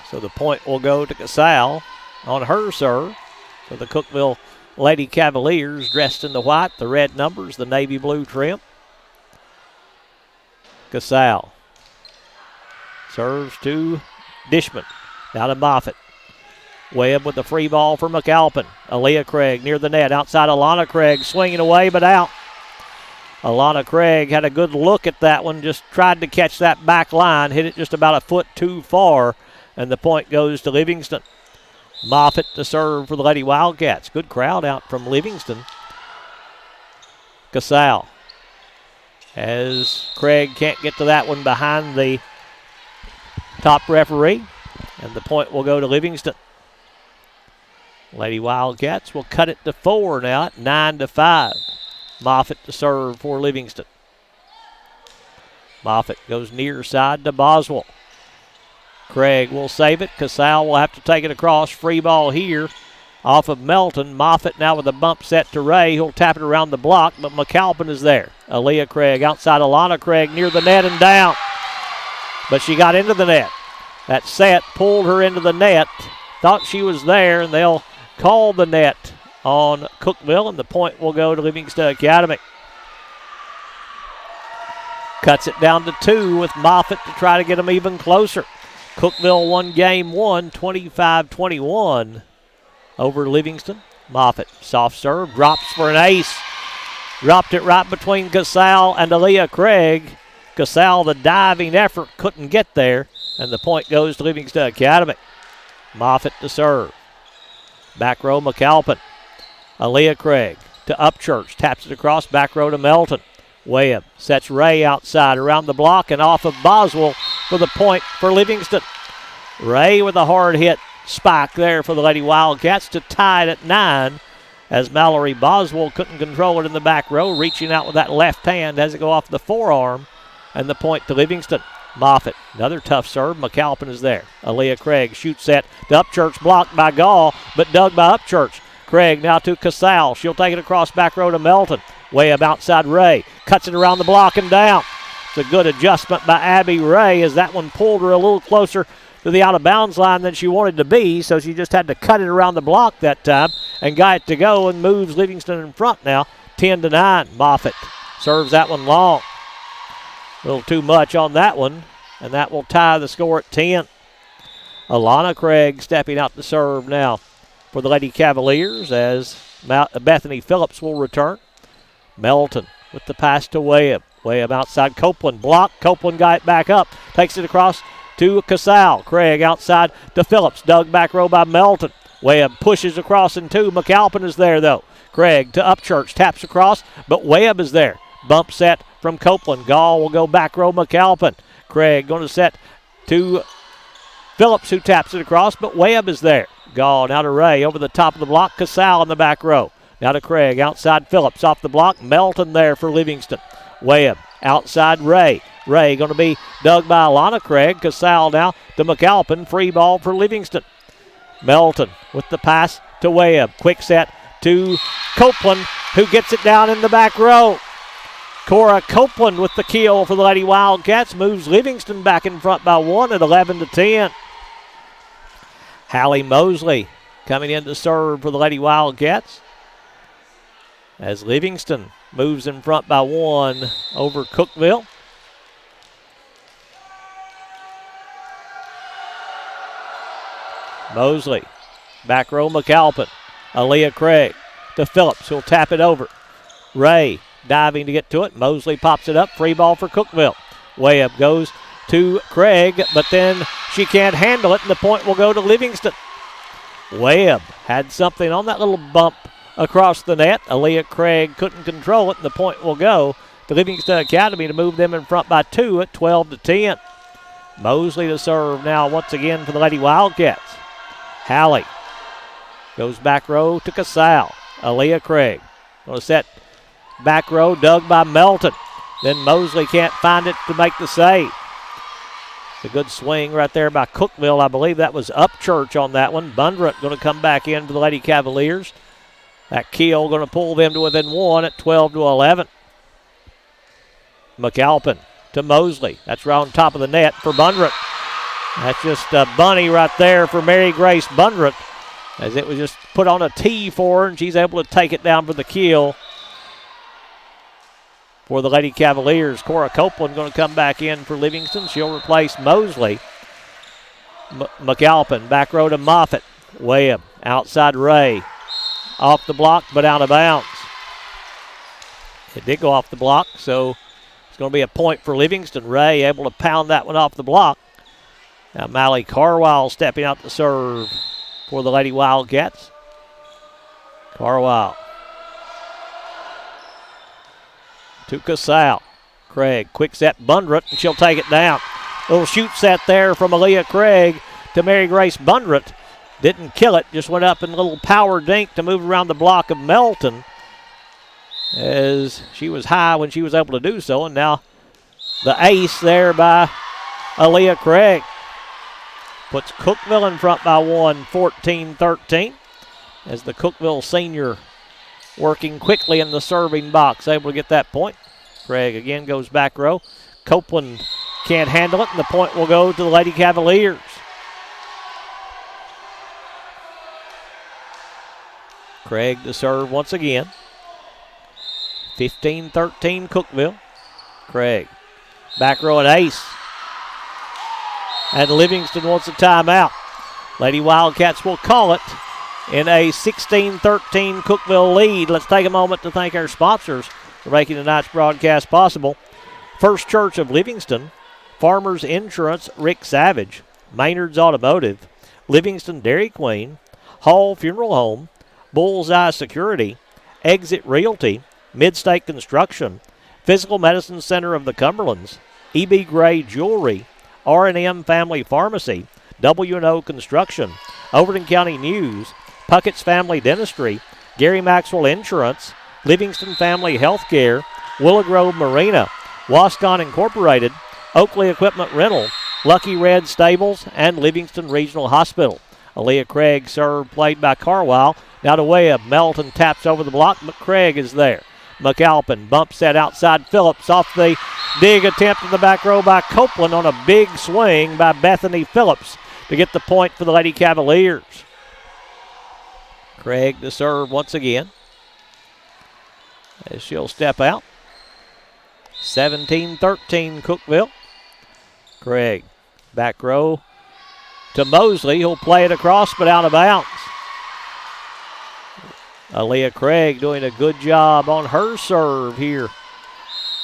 So the point will go to Casal on her serve. So the Cookville Lady Cavaliers dressed in the white, the red numbers, the navy blue trim. Casal serves to Dishman. Down to Moffitt. Webb with the free ball for McAlpin. Aaliyah Craig near the net. Outside Alana Craig swinging away but out. Alana Craig had a good look at that one. Just tried to catch that back line. Hit it just about a foot too far. And the point goes to Livingston. Moffitt to serve for the Lady Wildcats. Good crowd out from Livingston. Casal. As Craig can't get to that one behind the top referee. And the point will go to Livingston. Lady Wildcats will cut it to 4 now at 9-5. Moffitt to serve for Livingston. Moffitt goes near side to Boswell. Craig will save it. Casal will have to take it across. Free ball here off of Melton. Moffitt now with a bump set to Ray. He'll tap it around the block, but McAlpin is there. Aaliyah Craig outside Alana Craig near the net and down. But she got into the net. That set pulled her into the net. Thought she was there, and they'll call the net on Cookville, and the point will go to Livingston Academy. Cuts it down to 2 with Moffitt to try to get them even closer. Cookville won game 1, 25-21 over Livingston. Moffitt, soft serve, drops for an ace. Dropped it right between Casal and Aaliyah Craig. Casal, the diving effort, couldn't get there, and the point goes to Livingston Academy. Moffitt to serve. Back row McAlpin. Aaliyah Craig to Upchurch, taps it across, back row to Melton. Webb sets Ray outside around the block and off of Boswell for the point for Livingston. Ray with a hard hit spike there for the Lady Wildcats to tie it at 9 as Mallory Boswell couldn't control it in the back row, reaching out with that left hand as it go off the forearm, and the point to Livingston. Moffitt, another tough serve. McAlpin is there. Aaliyah Craig shoots at the Upchurch, blocked by Gall, but dug by Upchurch. Craig now to Casal. She'll take it across back row to Melton. Way up outside Ray. Cuts it around the block and down. It's a good adjustment by Abby Ray as that one pulled her a little closer to the out-of-bounds line than she wanted to be, so she just had to cut it around the block that time and got it to go and moves Livingston in front now, 10-9. Moffitt serves that one long. A little too much on that one, and that will tie the score at 10. Alana Craig stepping out to serve now for the Lady Cavaliers as Bethany Phillips will return. Melton with the pass to Webb. Webb outside Copeland. Block. Copeland got it back up. Takes it across to Casal. Craig outside to Phillips. Dug back row by Melton. Webb pushes across in two. McAlpin is there though. Craig to Upchurch. Taps across, but Webb is there. Bump set from Copeland. Gall will go back row McAlpin. Craig going to set to Phillips who taps it across, but Webb is there. Gall now to Ray over the top of the block. Casal in the back row. Now to Craig outside Phillips off the block. Melton there for Livingston. Webb outside Ray. Ray going to be dug by Alana Craig. Casal now to McAlpin. Free ball for Livingston. Melton with the pass to Webb. Quick set to Copeland who gets it down in the back row. Cora Copeland with the kill for the Lady Wildcats. Moves Livingston back in front by 1 at 11-10. Hallie Mosley coming in to serve for the Lady Wildcats as Livingston moves in front by 1 over Cookville. Mosley, back row McAlpin. Aaliyah Craig to Phillips, who'll tap it over. Ray diving to get to it. Mosley pops it up. Free ball for Cookville. Webb goes to Craig, but then she can't handle it, and the point will go to Livingston. Webb had something on that little bump across the net. Aaliyah Craig couldn't control it, and the point will go to Livingston Academy to move them in front by 2 at 12-10. Mosley to serve now once again for the Lady Wildcats. Hallie goes back row to Casal. Aaliyah Craig going to set back row, dug by Melton. Then Mosley can't find it to make the save. It's a good swing right there by Cookville. I believe that was Upchurch on that one. Bundrett going to come back in for the Lady Cavaliers. That kill going to pull them to within 1 at 12-11. McAlpin to Mosley. That's right on top of the net for Bundrett. That's just a bunny right there for Mary Grace Bundrett, as it was just put on a tee for her, and she's able to take it down for the kill for the Lady Cavaliers. Cora Copeland going to come back in for Livingston. She'll replace Mosley. McAlpin back row to Moffitt. Webb outside Ray. Off the block, but out of bounds. It did go off the block, so it's going to be a point for Livingston. Ray able to pound that one off the block. Now Mally Carwile stepping out to serve for the Lady Wildcats. Carwile to Casal. Craig, quick set, Bundrett, and she'll take it down. Little shoot set there from Aaliyah Craig to Mary Grace Bundrett. Didn't kill it, just went up in a little power dink to move around the block of Melton, as she was high when she was able to do so. And now the ace there by Aaliyah Craig puts Cookville in front by 1, 14-13, as the Cookville senior working quickly in the serving box, able to get that point. Craig again goes back row. Copeland can't handle it, and the point will go to the Lady Cavaliers. Craig to serve once again. 15-13 Cookville. Craig back row and ace. And Livingston wants a timeout. Lady Wildcats will call it in a 16-13 Cookville lead. Let's take a moment to thank our sponsors for making tonight's broadcast possible. First Church of Livingston, Farmers Insurance, Rick Savage, Maynard's Automotive, Livingston Dairy Queen, Hall Funeral Home, Bullseye Security, Exit Realty, Midstate Construction, Physical Medicine Center of the Cumberlands, E.B. Gray Jewelry, R&M Family Pharmacy, W&O Construction, Overton County News, Puckett's Family Dentistry, Gary Maxwell Insurance, Livingston Family Healthcare, Willow Grove Marina, Wascon Incorporated, Oakley Equipment Rental, Lucky Red Stables, and Livingston Regional Hospital. Aaliyah Craig serve played by Carwile. Now to Webb. Melton taps over the block, but Craig is there. McAlpin bumps that outside Phillips off the dig attempt in the back row by Copeland on a big swing by Bethany Phillips to get the point for the Lady Cavaliers. Craig to serve once again as she'll step out. 17-13 Cookville. Craig back row to Mosley. He'll play it across but out of bounds. Aaliyah Craig doing a good job on her serve here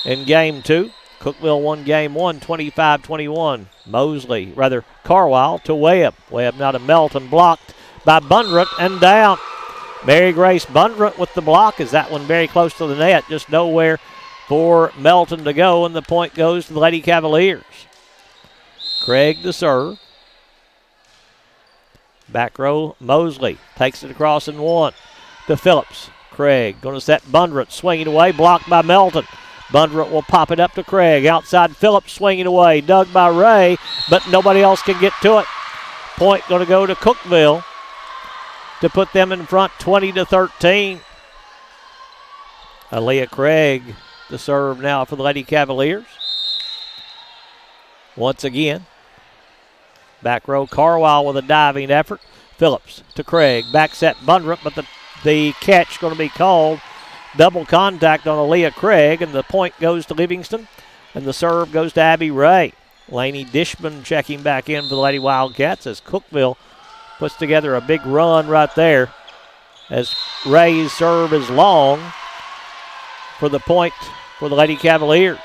in game two. Cookville won game one, 25-21. Carwile to Webb. Webb now to Melton, blocked by Bundrut and down. Mary Grace Bundrut with the block. Is that one very close to the net? Just nowhere for Melton to go, and the point goes to the Lady Cavaliers. Craig to serve. Back row, Mosley takes it across and one to Phillips. Craig going to set Bundrut, swinging away, blocked by Melton. Bundrut will pop it up to Craig. Outside Phillips, swinging away, dug by Ray, but nobody else can get to it. Point going to go to Cookville to put them in front 20-13. Aaliyah Craig to serve now for the Lady Cavaliers. Once again, back row Carwile with a diving effort. Phillips to Craig. Back set Bundrut, but the catch going to be called. Double contact on Aaliyah Craig, and the point goes to Livingston, and the serve goes to Abby Ray. Laney Dishman checking back in for the Lady Wildcats as Cookville puts together a big run right there as Ray's serve is long for the point for the Lady Cavaliers.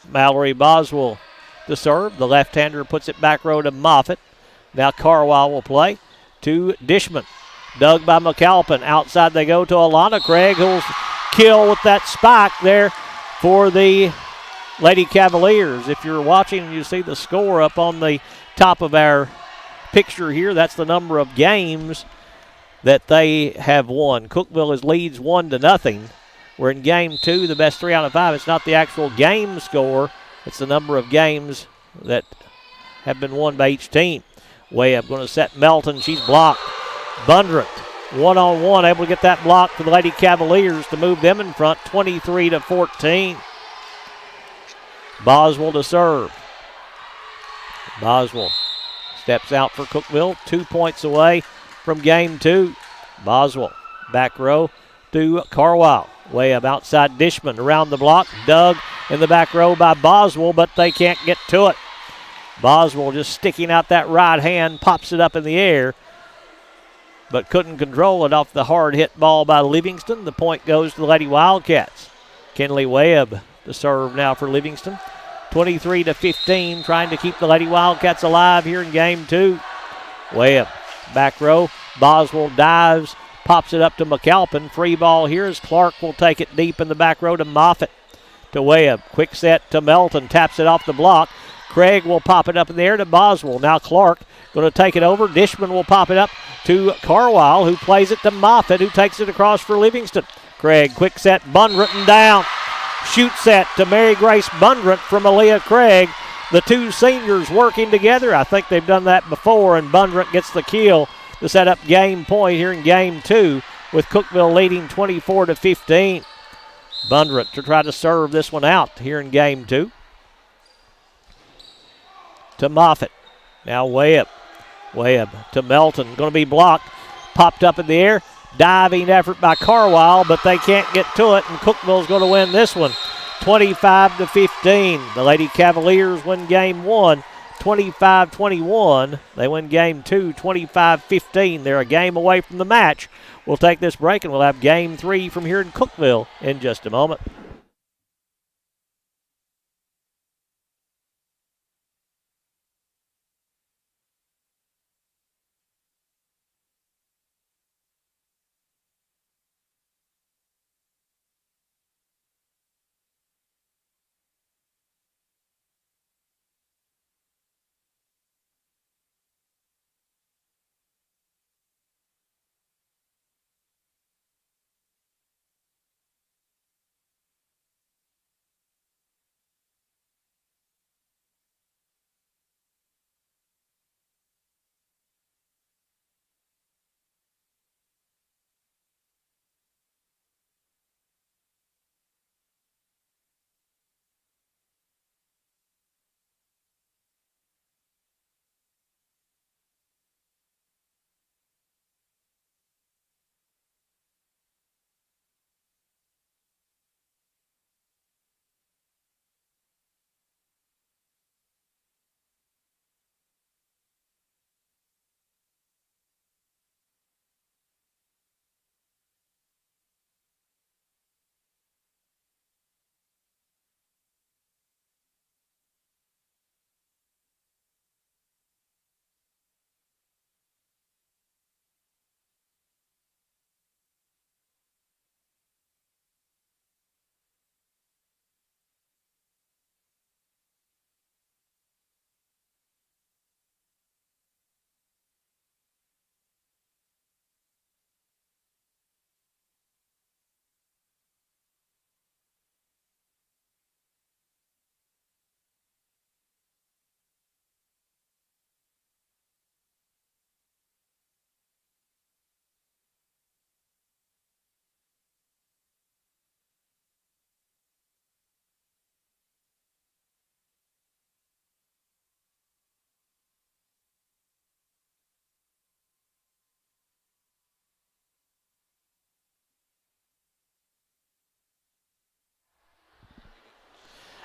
Mallory Boswell to serve. The left-hander puts it back row to Moffitt. Now Carwile will play to Dishman. Dug by McAlpin. Outside they go to Alana Craig, who'll kill with that spike there for the Lady Cavaliers. If you're watching and you see the score up on the top of our picture here, that's the number of games that they have won. Cookville leads 1-0. We're in game two, the best 3 out of 5. It's not the actual game score. It's the number of games that have been won by each team. Webb going to set Melton. She's blocked. Bundrut, one-on-one, able to get that block for the Lady Cavaliers to move them in front, 23-14. Boswell to serve. Boswell steps out for Cookville, 2 points away from game two. Boswell, back row to Carwile. Webb outside Dishman, around the block, dug in the back row by Boswell, but they can't get to it. Boswell just sticking out that right hand, pops it up in the air, but couldn't control it off the hard hit ball by Livingston. The point goes to the Lady Wildcats. Kenley Webb to serve now for Livingston. 23-15, trying to keep the Lady Wildcats alive here in game two. Webb, back row, Boswell dives, pops it up to McAlpin. Free ball here as Clark will take it deep in the back row to Moffitt. To Webb, quick set to Melton, taps it off the block. Craig will pop it up in the air to Boswell. Now Clark going to take it over. Dishman will pop it up to Carwile, who plays it to Moffitt, who takes it across for Livingston. Craig, quick set, Bundrut and down. Shoot set to Mary Grace Bundrut from Aaliyah Craig. The two seniors working together. I think they've done that before, and Bundrut gets the kill to set up game point here in game two, with Cookville leading 24-15. Bundrut to try to serve this one out here in game two. To Moffitt. Now Webb. Webb to Melton. Going to be blocked. Popped up in the air. Diving effort by Carwile, but they can't get to it, and Cookville's going to win this one 25-15. The Lady Cavaliers win game one 25-21. They win game two 25-15. They're a game away from the match. We'll take this break, and we'll have game three from here in Cookville in just a moment.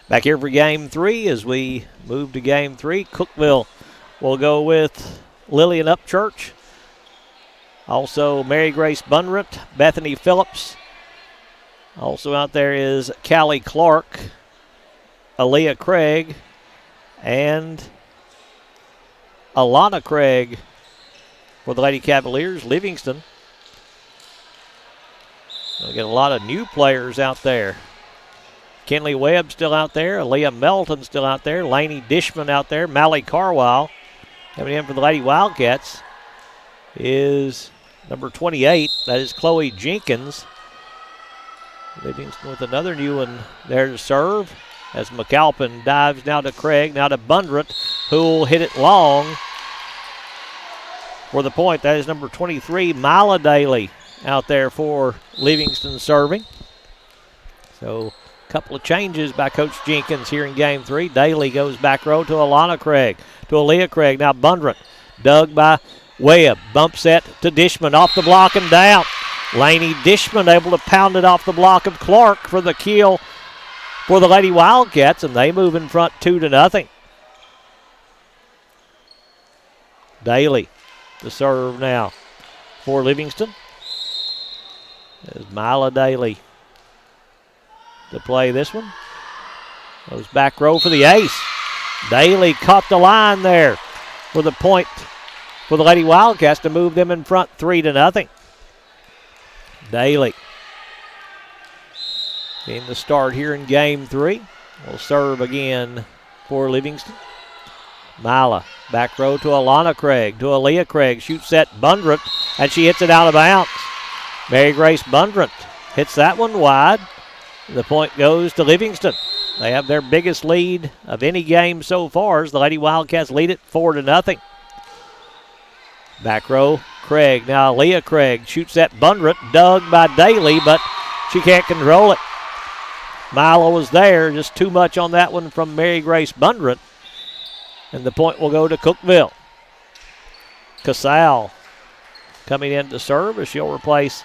Back here for game 3 as we move to game 3. Cookville will go with Lillian Upchurch. Also Mary Grace Bunrett, Bethany Phillips. Also out there is Callie Clark, Aaliyah Craig, and Alana Craig for the Lady Cavaliers. Livingston. We'll get a lot of new players out there. Kenley Webb still out there. Aaliyah Melton still out there. Lainey Dishman out there. Mally Carwile coming in for the Lady Wildcats is number 28. That is Chloe Jenkins. Livingston with another new one there to serve as McAlpin dives now to Craig, now to Bundrant, who will hit it long for the point. That is number 23, Mila Daly, out there for Livingston serving. So a couple of changes by Coach Jenkins here in game 3. Daly goes back row to Alana Craig, to Aaliyah Craig. Now Bundrant, dug by Webb. Bump set to Dishman, off the block and down. Lainey Dishman able to pound it off the block of Clark for the kill for the Lady Wildcats, and they move in front 2-0. Daly to serve now for Livingston. There's Mila Daly to play this one. Goes back row for the ace. Daly caught the line there for the point for the Lady Wildcats to move them in front 3-0. Daly in the start here in game 3. Will serve again for Livingston. Mila back row to Alana Craig, to Aaliyah Craig. Shoots at Bundrant, and she hits it out of bounds. Mary Grace Bundrant hits that one wide. The point goes to Livingston. They have their biggest lead of any game so far as the Lady Wildcats lead it 4-0. Back row, Craig. Now Aaliyah Craig shoots at Bundrant, dug by Daly, but she can't control it. Milo was there, just too much on that one from Mary Grace Bundrant. And the point will go to Cookville. Casal coming in to serve as she'll replace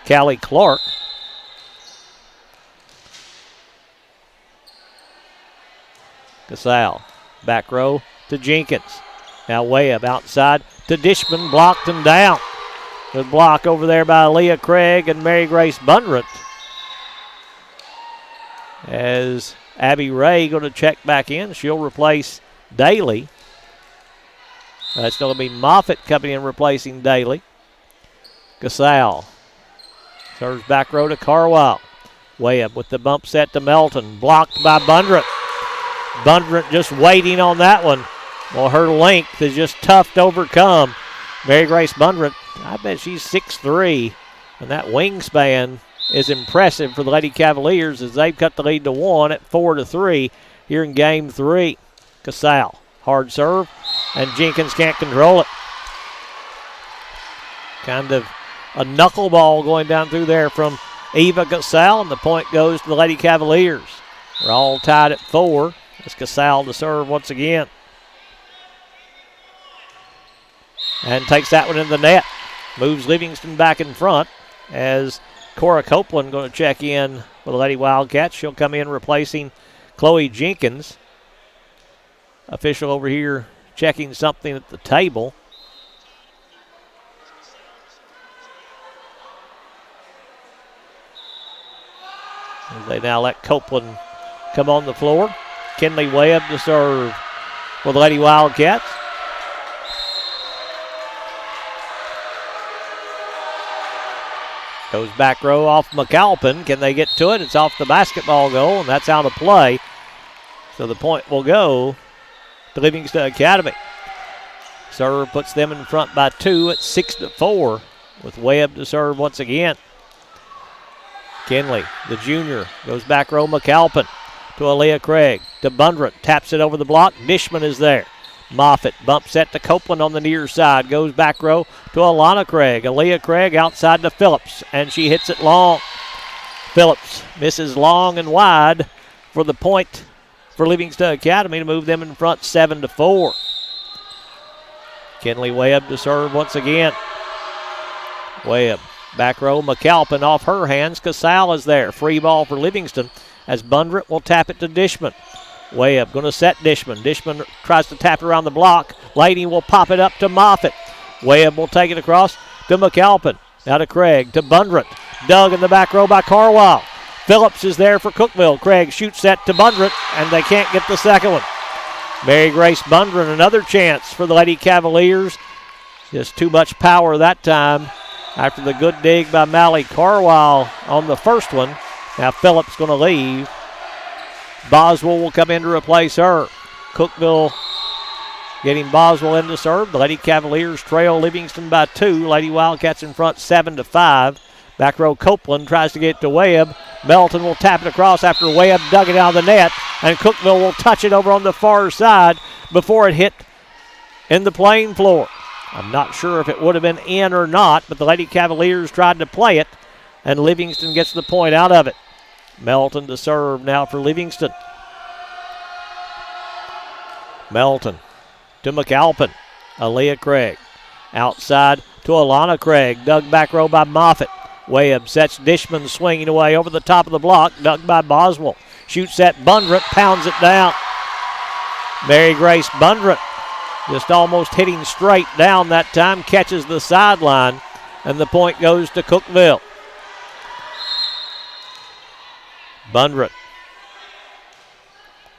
Callie Clark. Casal, back row to Jenkins. Now Webb outside to Dishman, blocked and down. Good block over there by Aaliyah Craig and Mary Grace Bundrant. As Abby Ray going to check back in, she'll replace Daly. That's going to be Moffitt coming in replacing Daly. Casal serves back row to Carwile. Webb with the bump set to Melton, blocked by Bundrant. Bundrant just waiting on that one. Well, her length is just tough to overcome. Mary Grace Bundrant, I bet she's 6'3", and that wingspan is impressive for the Lady Cavaliers as they've cut the lead to 1 at 4-3 here in game 3. Casal, hard serve, and Jenkins can't control it. Kind of a knuckleball going down through there from Eva Casal, and the point goes to the Lady Cavaliers. We're all tied at 4. It's Casal to serve once again. And takes that one in the net. Moves Livingston back in front as Cora Copeland going to check in for the Lady Wildcats. She'll come in replacing Chloe Jenkins. Official over here checking something at the table. As they now let Copeland come on the floor. Kenley Webb to serve for the Lady Wildcats. Goes back row off McAlpin. Can they get to it? It's off the basketball goal, and that's out of play. So the point will go to Livingston Academy. Serve puts them in front by 2 at 6-4 with Webb to serve once again. Kenley, the junior, goes back row McAlpin to Aaliyah Craig, to Bundrant, taps it over the block. Dishman is there. Moffitt bump set to Copeland on the near side, goes back row to Alana Craig. Aaliyah Craig outside to Phillips, and she hits it long. Phillips misses long and wide for the point for Livingston Academy to move them in front 7-4. Kenley Webb to serve once again. Webb Back row, McAlpin off her hands. Casal is there. Free ball for Livingston as Bundret will tap it to Dishman. Way up, going to set Dishman. Dishman tries to tap it around the block. Lady will pop it up to Moffitt. Way up will take it across to McAlpin. Now to Craig, to Bundret. Dug in the back row by Carwile. Phillips is there for Cookville. Craig shoots that to Bundret, and they can't get the second one. Mary Grace Bundret, another chance for the Lady Cavaliers. Just too much power that time after the good dig by Mally Carwile on the first one. Now Phillips going to leave. Boswell will come in to replace her. Cookville getting Boswell in to serve. The Lady Cavaliers trail Livingston by 2. Lady Wildcats in front 7-5. Back row Copeland tries to get to Webb. Melton will tap it across after Webb dug it out of the net. And Cookville will touch it over on the far side before it hit in the playing floor. I'm not sure if it would have been in or not, but the Lady Cavaliers tried to play it, and Livingston gets the point out of it. Melton to serve now for Livingston. Melton to McAlpin. Aaliyah Craig. Outside to Alana Craig. Dug back row by Moffitt. Webb sets Dishman swinging away over the top of the block. Dug by Boswell. Shoots at Bundret. Pounds it down. Mary Grace Bundret just almost hitting straight down that time. Catches the sideline. And the point goes to Cookville. Bundret.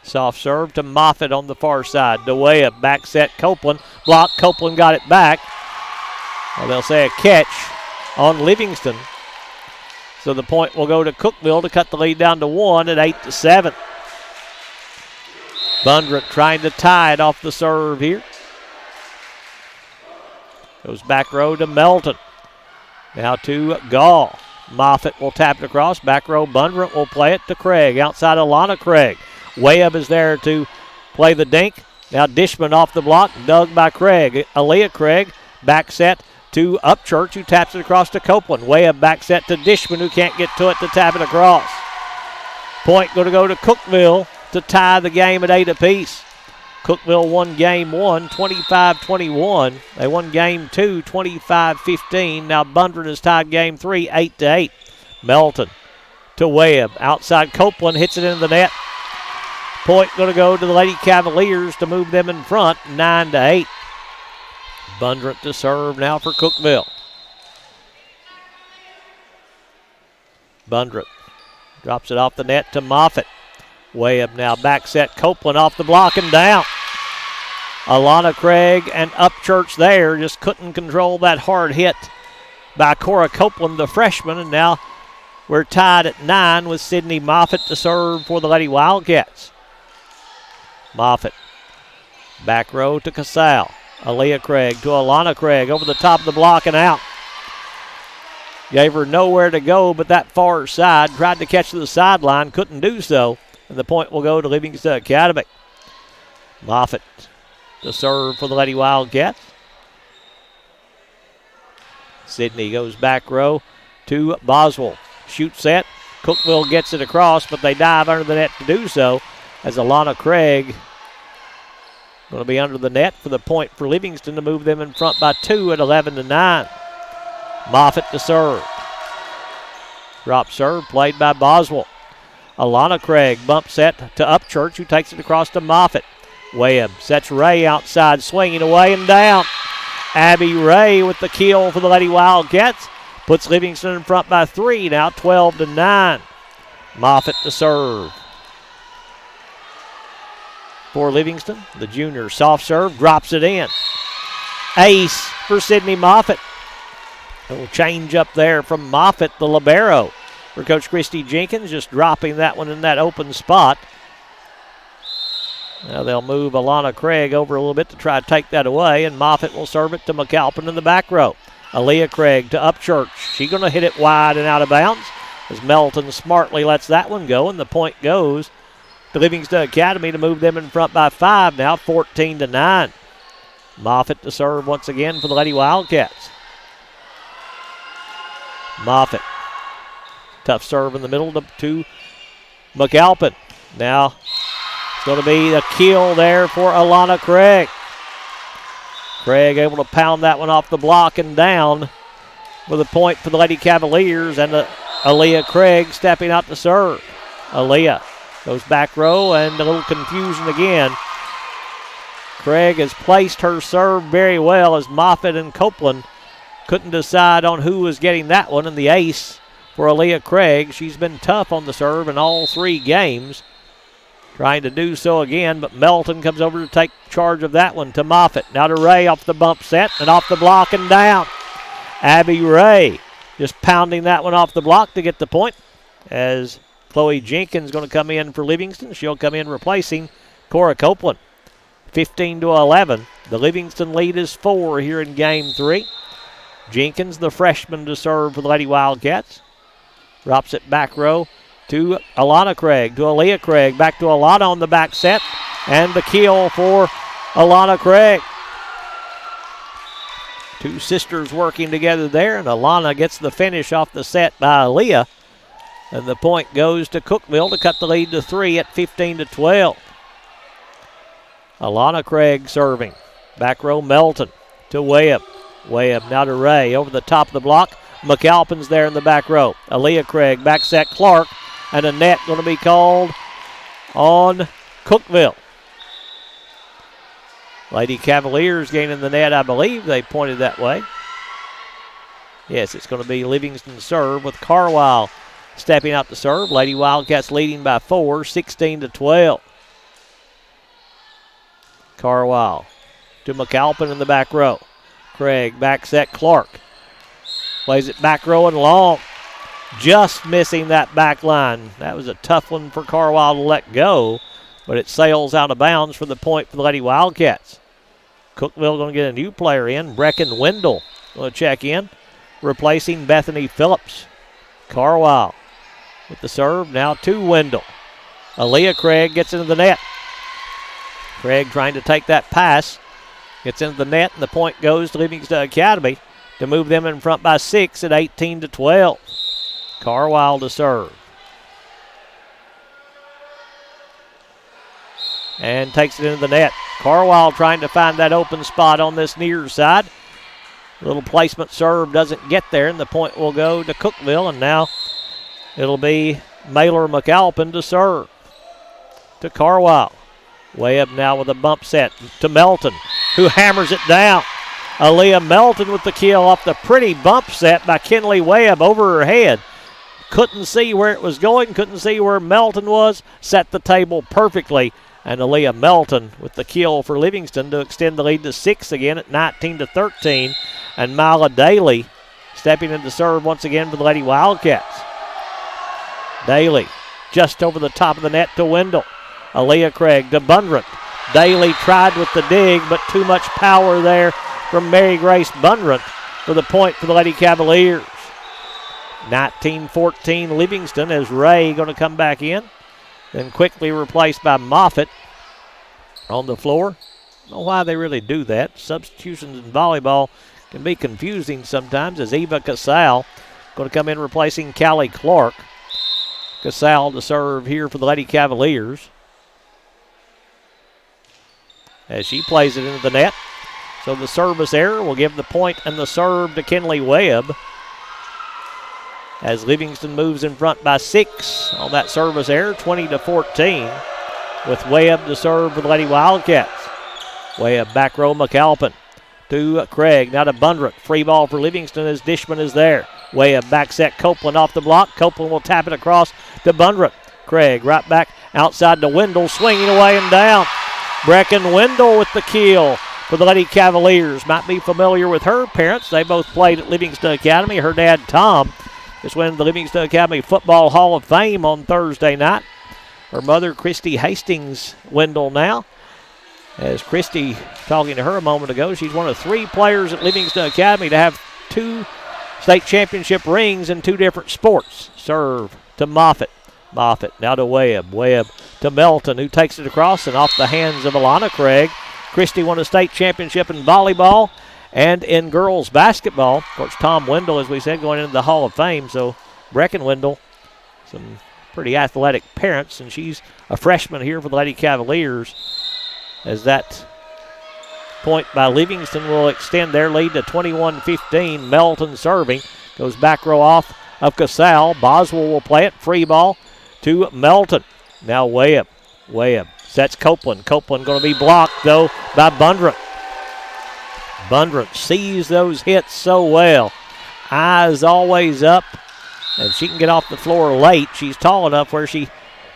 Soft serve to Moffitt on the far side. To Webb. Back set Copeland. Block. Copeland got it back. Well, they'll say a catch on Livingston. So the point will go to Cookville to cut the lead down to 1 at 8-7. Bundret trying to tie it off the serve here. Goes back row to Melton. Now to Gall. Moffitt will tap it across. Back row Bundret will play it to Craig. Outside Alana Craig. Webb is there to play the dink. Now Dishman off the block. Dug by Craig. Aaliyah Craig. Back set to Upchurch, who taps it across to Copeland. Webb back set to Dishman, who can't get to it to tap it across. Point going to go to Cookville to tie the game at 8 apiece. Cookville won game 1, 25-21. They won game 2, 25-15. Now Bundret has tied game 3, 8-8. Melton to Webb. Outside Copeland hits it into the net. Point going to go to the Lady Cavaliers to move them in front, 9-8. Bundret to serve now for Cookville. Bundret drops it off the net to Moffitt. Webb now back set. Copeland off the block and down. Alana Craig and Upchurch there just couldn't control that hard hit by Cora Copeland, the freshman. And now we're tied at 9 with Sydney Moffitt to serve for the Lady Wildcats. Moffitt. Back row to Casal. Aaliyah Craig to Alana Craig over the top of the block and out. Gave her nowhere to go but that far side. Tried to catch to the sideline, couldn't do so. And the point will go to Livingston Academy. Moffitt to serve for the Lady Wildcats. Sydney goes back row to Boswell. Shoot set. Cookville gets it across, but they dive under the net to do so as Alana Craig going to be under the net for the point for Livingston to move them in front by 2 at 11-9. Moffitt to serve. Drop serve played by Boswell. Alana Craig bump set to Upchurch, who takes it across to Moffitt. Webb sets Ray outside, swinging away and down. Abby Ray with the kill for the Lady Wildcats. Puts Livingston in front by 3, now 12-9. Moffitt to serve. For Livingston, the junior soft serve, drops it in. Ace for Sydney Moffitt. A little change up there from Moffitt, the libero, for Coach Christy Jenkins, just dropping that one in that open spot. Now they'll move Alana Craig over a little bit to try to take that away, and Moffitt will serve it to McAlpin in the back row. Aaliyah Craig to Upchurch. She's going to hit it wide and out of bounds as Melton smartly lets that one go, and the point goes to Livingston Academy to move them in front by 5 now, 14-9. Moffitt to serve once again for the Lady Wildcats. Moffitt. Tough serve in the middle to McAlpin. Now it's going to be a kill there for Alana Craig. Craig able to pound that one off the block and down. with a point for the Lady Cavaliers, and Aaliyah Craig stepping out to serve. Aaliyah goes back row, and a little confusion again. Craig has placed her serve very well as Moffitt and Copeland couldn't decide on who was getting that one, and the ace for Aaliyah Craig. She's been tough on the serve in all 3 games. Trying to do so again, but Melton comes over to take charge of that one to Moffitt. Now to Ray off the bump set and off the block and down. Abby Ray just pounding that one off the block to get the point, as Chloe Jenkins going to come in for Livingston. She'll come in replacing Cora Copeland. 15-11. The Livingston lead is 4 here in game 3. Jenkins, the freshman, to serve for the Lady Wildcats. Drops it back row to Alana Craig, to Aaliyah Craig. Back to Alana on the back set. And the kill for Alana Craig. 2 sisters working together there, and Alana gets the finish off the set by Aaliyah. And the point goes to Cookville to cut the lead to 3 at 15-12. Alana Craig serving. Back row Melton to Webb. Webb now to Ray over the top of the block. McAlpin's there in the back row. Aaliyah Craig, back set Clark, and a net going to be called on Cookville. Lady Cavaliers gaining the net, I believe they pointed that way. Yes, it's going to be Livingston serve with Carwile stepping out to serve. Lady Wildcats leading by 4, 16-12. Carwile to McAlpin in the back row. Craig, back set Clark. Plays it back row and long. Just missing that back line. That was a tough one for Carwile to let go, but it sails out of bounds for the point for the Lady Wildcats. Cookville going to get a new player in. Brecken Wendell going to check in, replacing Bethany Phillips. Carwile with the serve now to Wendell. Aaliyah Craig gets into the net. Craig trying to take that pass. Gets into the net, and the point goes to Livingston Academy to move them in front by 6 at 18-12. Carwile to serve. And takes it into the net. Carwile trying to find that open spot on this near side. Little placement serve doesn't get there, and the point will go to Cookville, and now it'll be Mailer McAlpin to serve. To Carwile. Way up now with a bump set to Melton, who hammers it down. Aaliyah Melton with the kill off the pretty bump set by Kinley Webb over her head. Couldn't see where it was going, couldn't see where Melton was. Set the table perfectly. And Aaliyah Melton with the kill for Livingston to extend the lead to 6 again at 19-13. And Mila Daly stepping into serve once again for the Lady Wildcats. Daly just over the top of the net to Wendell. Aaliyah Craig to Bundrant. Daly tried with the dig, but too much power there from Mary Grace Bundrant for the point for the Lady Cavaliers. 19-14 Livingston as Ray going to come back in. Then quickly replaced by Moffitt on the floor. I don't know why they really do that. Substitutions in volleyball can be confusing sometimes, as Eva Casal going to come in replacing Callie Clark. Casal to serve here for the Lady Cavaliers, as she plays it into the net. So the service error will give the point and the serve to Kinley Webb, as Livingston moves in front by 6 on that service error, 20-14, with Webb to serve for the Lady Wildcats. Webb back row McAlpin to Craig, now to Bundrant. Free ball for Livingston as Dishman is there. Webb back set Copeland off the block. Copeland will tap it across to Bundrant. Craig right back outside to Wendell, swinging away and down. Brecken Wendell with the kill for the Lady Cavaliers. Might be familiar with her parents. They both played at Livingston Academy. Her dad, Tom, just went to the Livingston Academy Football Hall of Fame on Thursday night. Her mother, Christy Hastings Wendell now. As Christy, talking to her a moment ago, she's one of 3 players at Livingston Academy to have 2 state championship rings in 2 different sports. Serve to Moffitt. Moffitt now to Webb. Webb to Melton, who takes it across and off the hands of Alana Craig. Christy won a state championship in volleyball and in girls basketball. Of course, Tom Wendell, as we said, going into the Hall of Fame. So Brecken Wendell, some pretty athletic parents, and she's a freshman here for the Lady Cavaliers, as that point by Livingston will extend their lead to 21-15. Melton serving. Goes back row off of Casal. Boswell will play it. Free ball to Melton. Now Webb. Webb sets Copeland. Copeland going to be blocked, though, by Bundret. Bundret sees those hits so well. Eyes always up, and she can get off the floor late. She's tall enough where she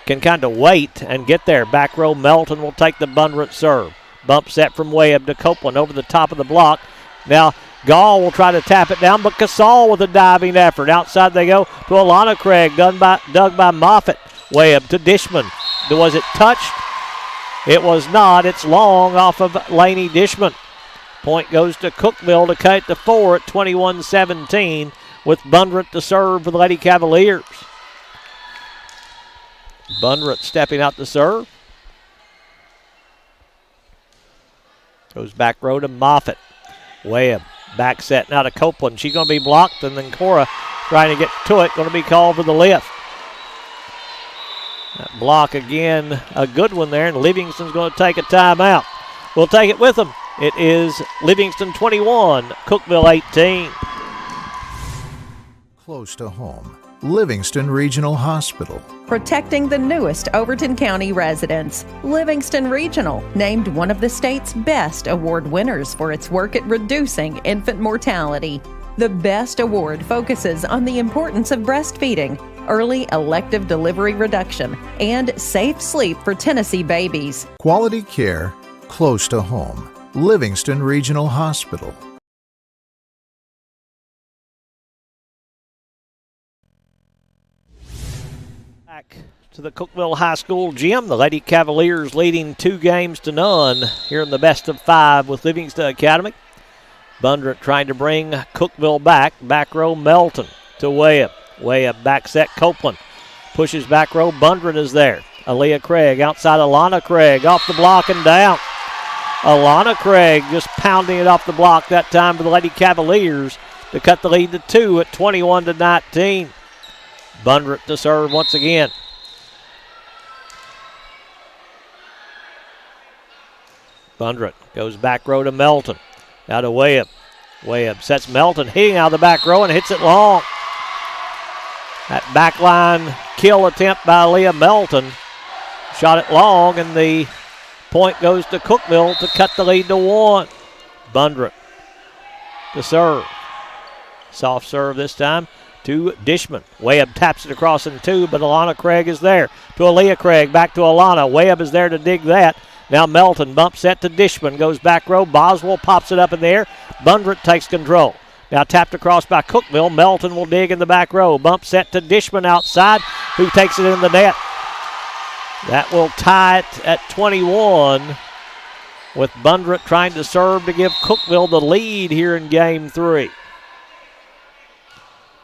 can kind of wait and get there. Back row, Melton will take the Bundret serve. Bump set from Webb to Copeland over the top of the block. Now Gall will try to tap it down, but Casal with a diving effort. Outside they go to Alana Craig, dug by Moffitt. Webb to Dishman. Was it touched? It was not. It's long off of Laney Dishman. Point goes to Cookville to cut it to 4 at 21-17 with Bundret to serve for the Lady Cavaliers. Bundret stepping out to serve. Goes back row to Moffitt. Webb back set now to Copeland. She's going to be blocked, and then Cora trying to get to it. Going to be called for the lift. That block again, a good one there, and Livingston's going to take a timeout. We'll take it with them. It is Livingston 21, Cookville 18. Close to home, Livingston Regional Hospital. Protecting the newest Overton County residents. Livingston Regional, named one of the state's best award winners for its work at reducing infant mortality. The Best Award focuses on the importance of breastfeeding, early elective delivery reduction, and safe sleep for Tennessee babies. Quality care, close to home, Livingston Regional Hospital. Back to the Cookville High School gym. The Lady Cavaliers leading 2-0 here in the best of 5 with Livingston Academy. Bundret trying to bring Cookville back. Back row Melton to Webb. Webb back set Copeland. Pushes back row. Bundret is there. Aaliyah Craig outside Alana Craig. Off the block and down. Alana Craig just pounding it off the block that time for the Lady Cavaliers to cut the lead to 2 at 21-19. Bundret to serve once again. Bundret goes back row to Melton. Now to Webb. Webb sets Melton, hitting out of the back row and hits it long. That backline kill attempt by Leah Melton. Shot it long, and the point goes to Cookville to cut the lead to 1. Bundret to serve. Soft serve this time to Dishman. Webb taps it across in 2, but Alana Craig is there. To Aaliyah Craig, back to Alana. Webb is there to dig that. Now Melton, bump set to Dishman, goes back row. Boswell pops it up in the air. Bundret takes control. Now tapped across by Cookville. Melton will dig in the back row. Bump set to Dishman outside, who takes it in the net. That will tie it at 21 with Bundret trying to serve to give Cookville the lead here in Game 3.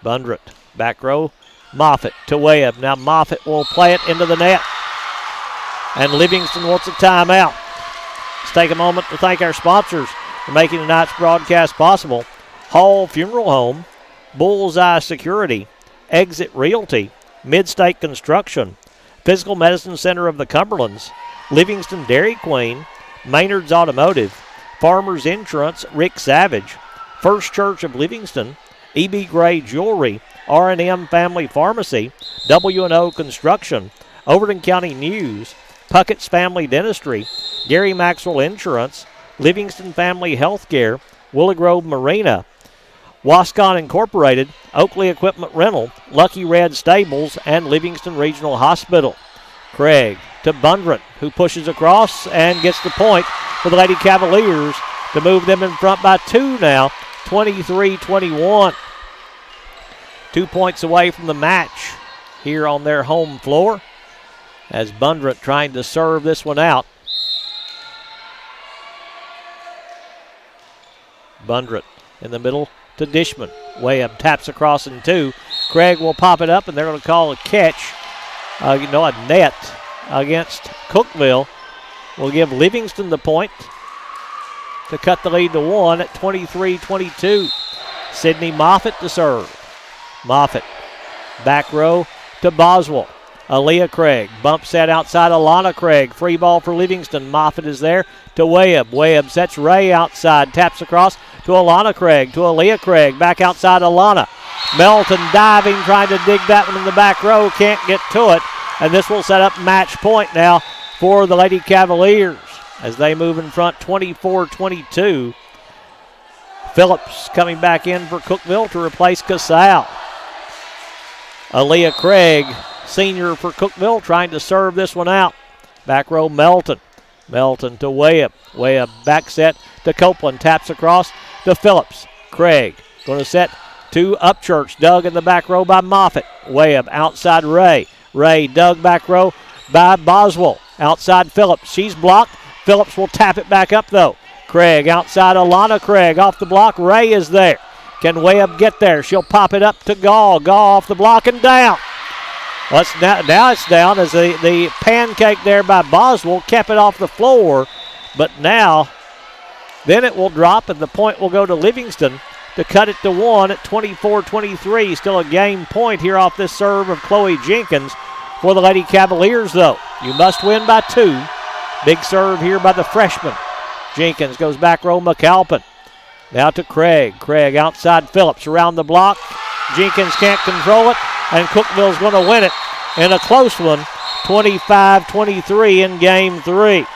Bundret, back row, Moffitt to Webb. Now Moffitt will play it into the net. And Livingston wants a timeout. Let's take a moment to thank our sponsors for making tonight's broadcast possible. Hall Funeral Home, Bullseye Security, Exit Realty, Midstate Construction, Physical Medicine Center of the Cumberlands, Livingston Dairy Queen, Maynard's Automotive, Farmers Insurance, Rick Savage, First Church of Livingston, E.B. Gray Jewelry, R&M Family Pharmacy, W&O Construction, Overton County News, Puckett's Family Dentistry, Gary Maxwell Insurance, Livingston Family Healthcare, Willow Grove Marina, Wascon Incorporated, Oakley Equipment Rental, Lucky Red Stables, and Livingston Regional Hospital. Craig to Bundret, who pushes across and gets the point for the Lady Cavaliers to move them in front by 2 now, 23-21. 2 points away from the match here on their home floor as Bundret trying to serve this one out. Bundret in the middle to Dishman. Webb taps across in 2. Craig will pop it up, and they're going to call a catch. A net against Cookville. Will give Livingston the point to cut the lead to 1 at 23-22. Sydney Moffitt to serve. Moffitt, back row to Boswell. Aaliyah Craig bumps that outside Alana Craig. Free ball for Livingston. Moffitt is there to Webb. Webb sets Ray outside. Taps across to Alana Craig. To Aaliyah Craig. Back outside Alana. Melton diving, trying to dig that one in the back row. Can't get to it. And this will set up match point now for the Lady Cavaliers as they move in front 24-22. Phillips coming back in for Cookville to replace Casal. Aaliyah Craig, senior for Cookville, trying to serve this one out. Back row Melton. Melton to Webb. Webb back set to Copeland. Taps across to Phillips. Craig going to set to Upchurch. Dug in the back row by Moffitt. Webb outside Ray. Ray dug back row by Boswell. Outside Phillips. She's blocked. Phillips will tap it back up though. Craig outside Alana Craig off the block. Ray is there. Can Webb get there? She'll pop it up to Gall. Gall off the block and down. Well, now it's down as the pancake there by Boswell kept it off the floor. But now, then it will drop and the point will go to Livingston to cut it to 1 at 24-23. Still a game point here off this serve of Chloe Jenkins for the Lady Cavaliers, though. You must win by 2. Big serve here by the freshman. Jenkins goes back row McAlpin. Now to Craig. Craig outside Phillips around the block. Jenkins can't control it, and Cookville's going to win it in a close one, 25-23 in Game 3.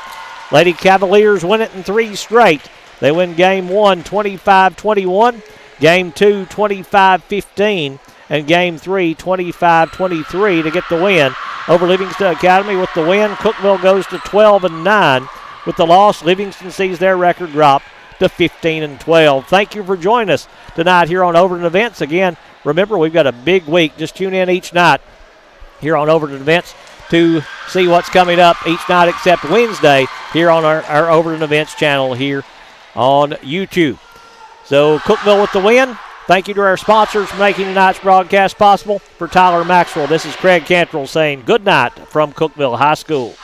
Lady Cavaliers win it in 3 straight. They win Game 1, 25-21, Game 2, 25-15, and Game 3, 25-23 to get the win over Livingston Academy. With the win, Cookville goes to 12-9. With the loss, Livingston sees their record drop to 15-12. Thank you for joining us tonight here on Overton Events. Again, remember, we've got a big week. Just tune in each night here on Overton Events to see what's coming up each night except Wednesday here on our Overton Events channel here on YouTube. So Cookville with the win. Thank you to our sponsors for making tonight's broadcast possible. For Tyler Maxwell, this is Craig Cantrell saying good night from Cookville High School.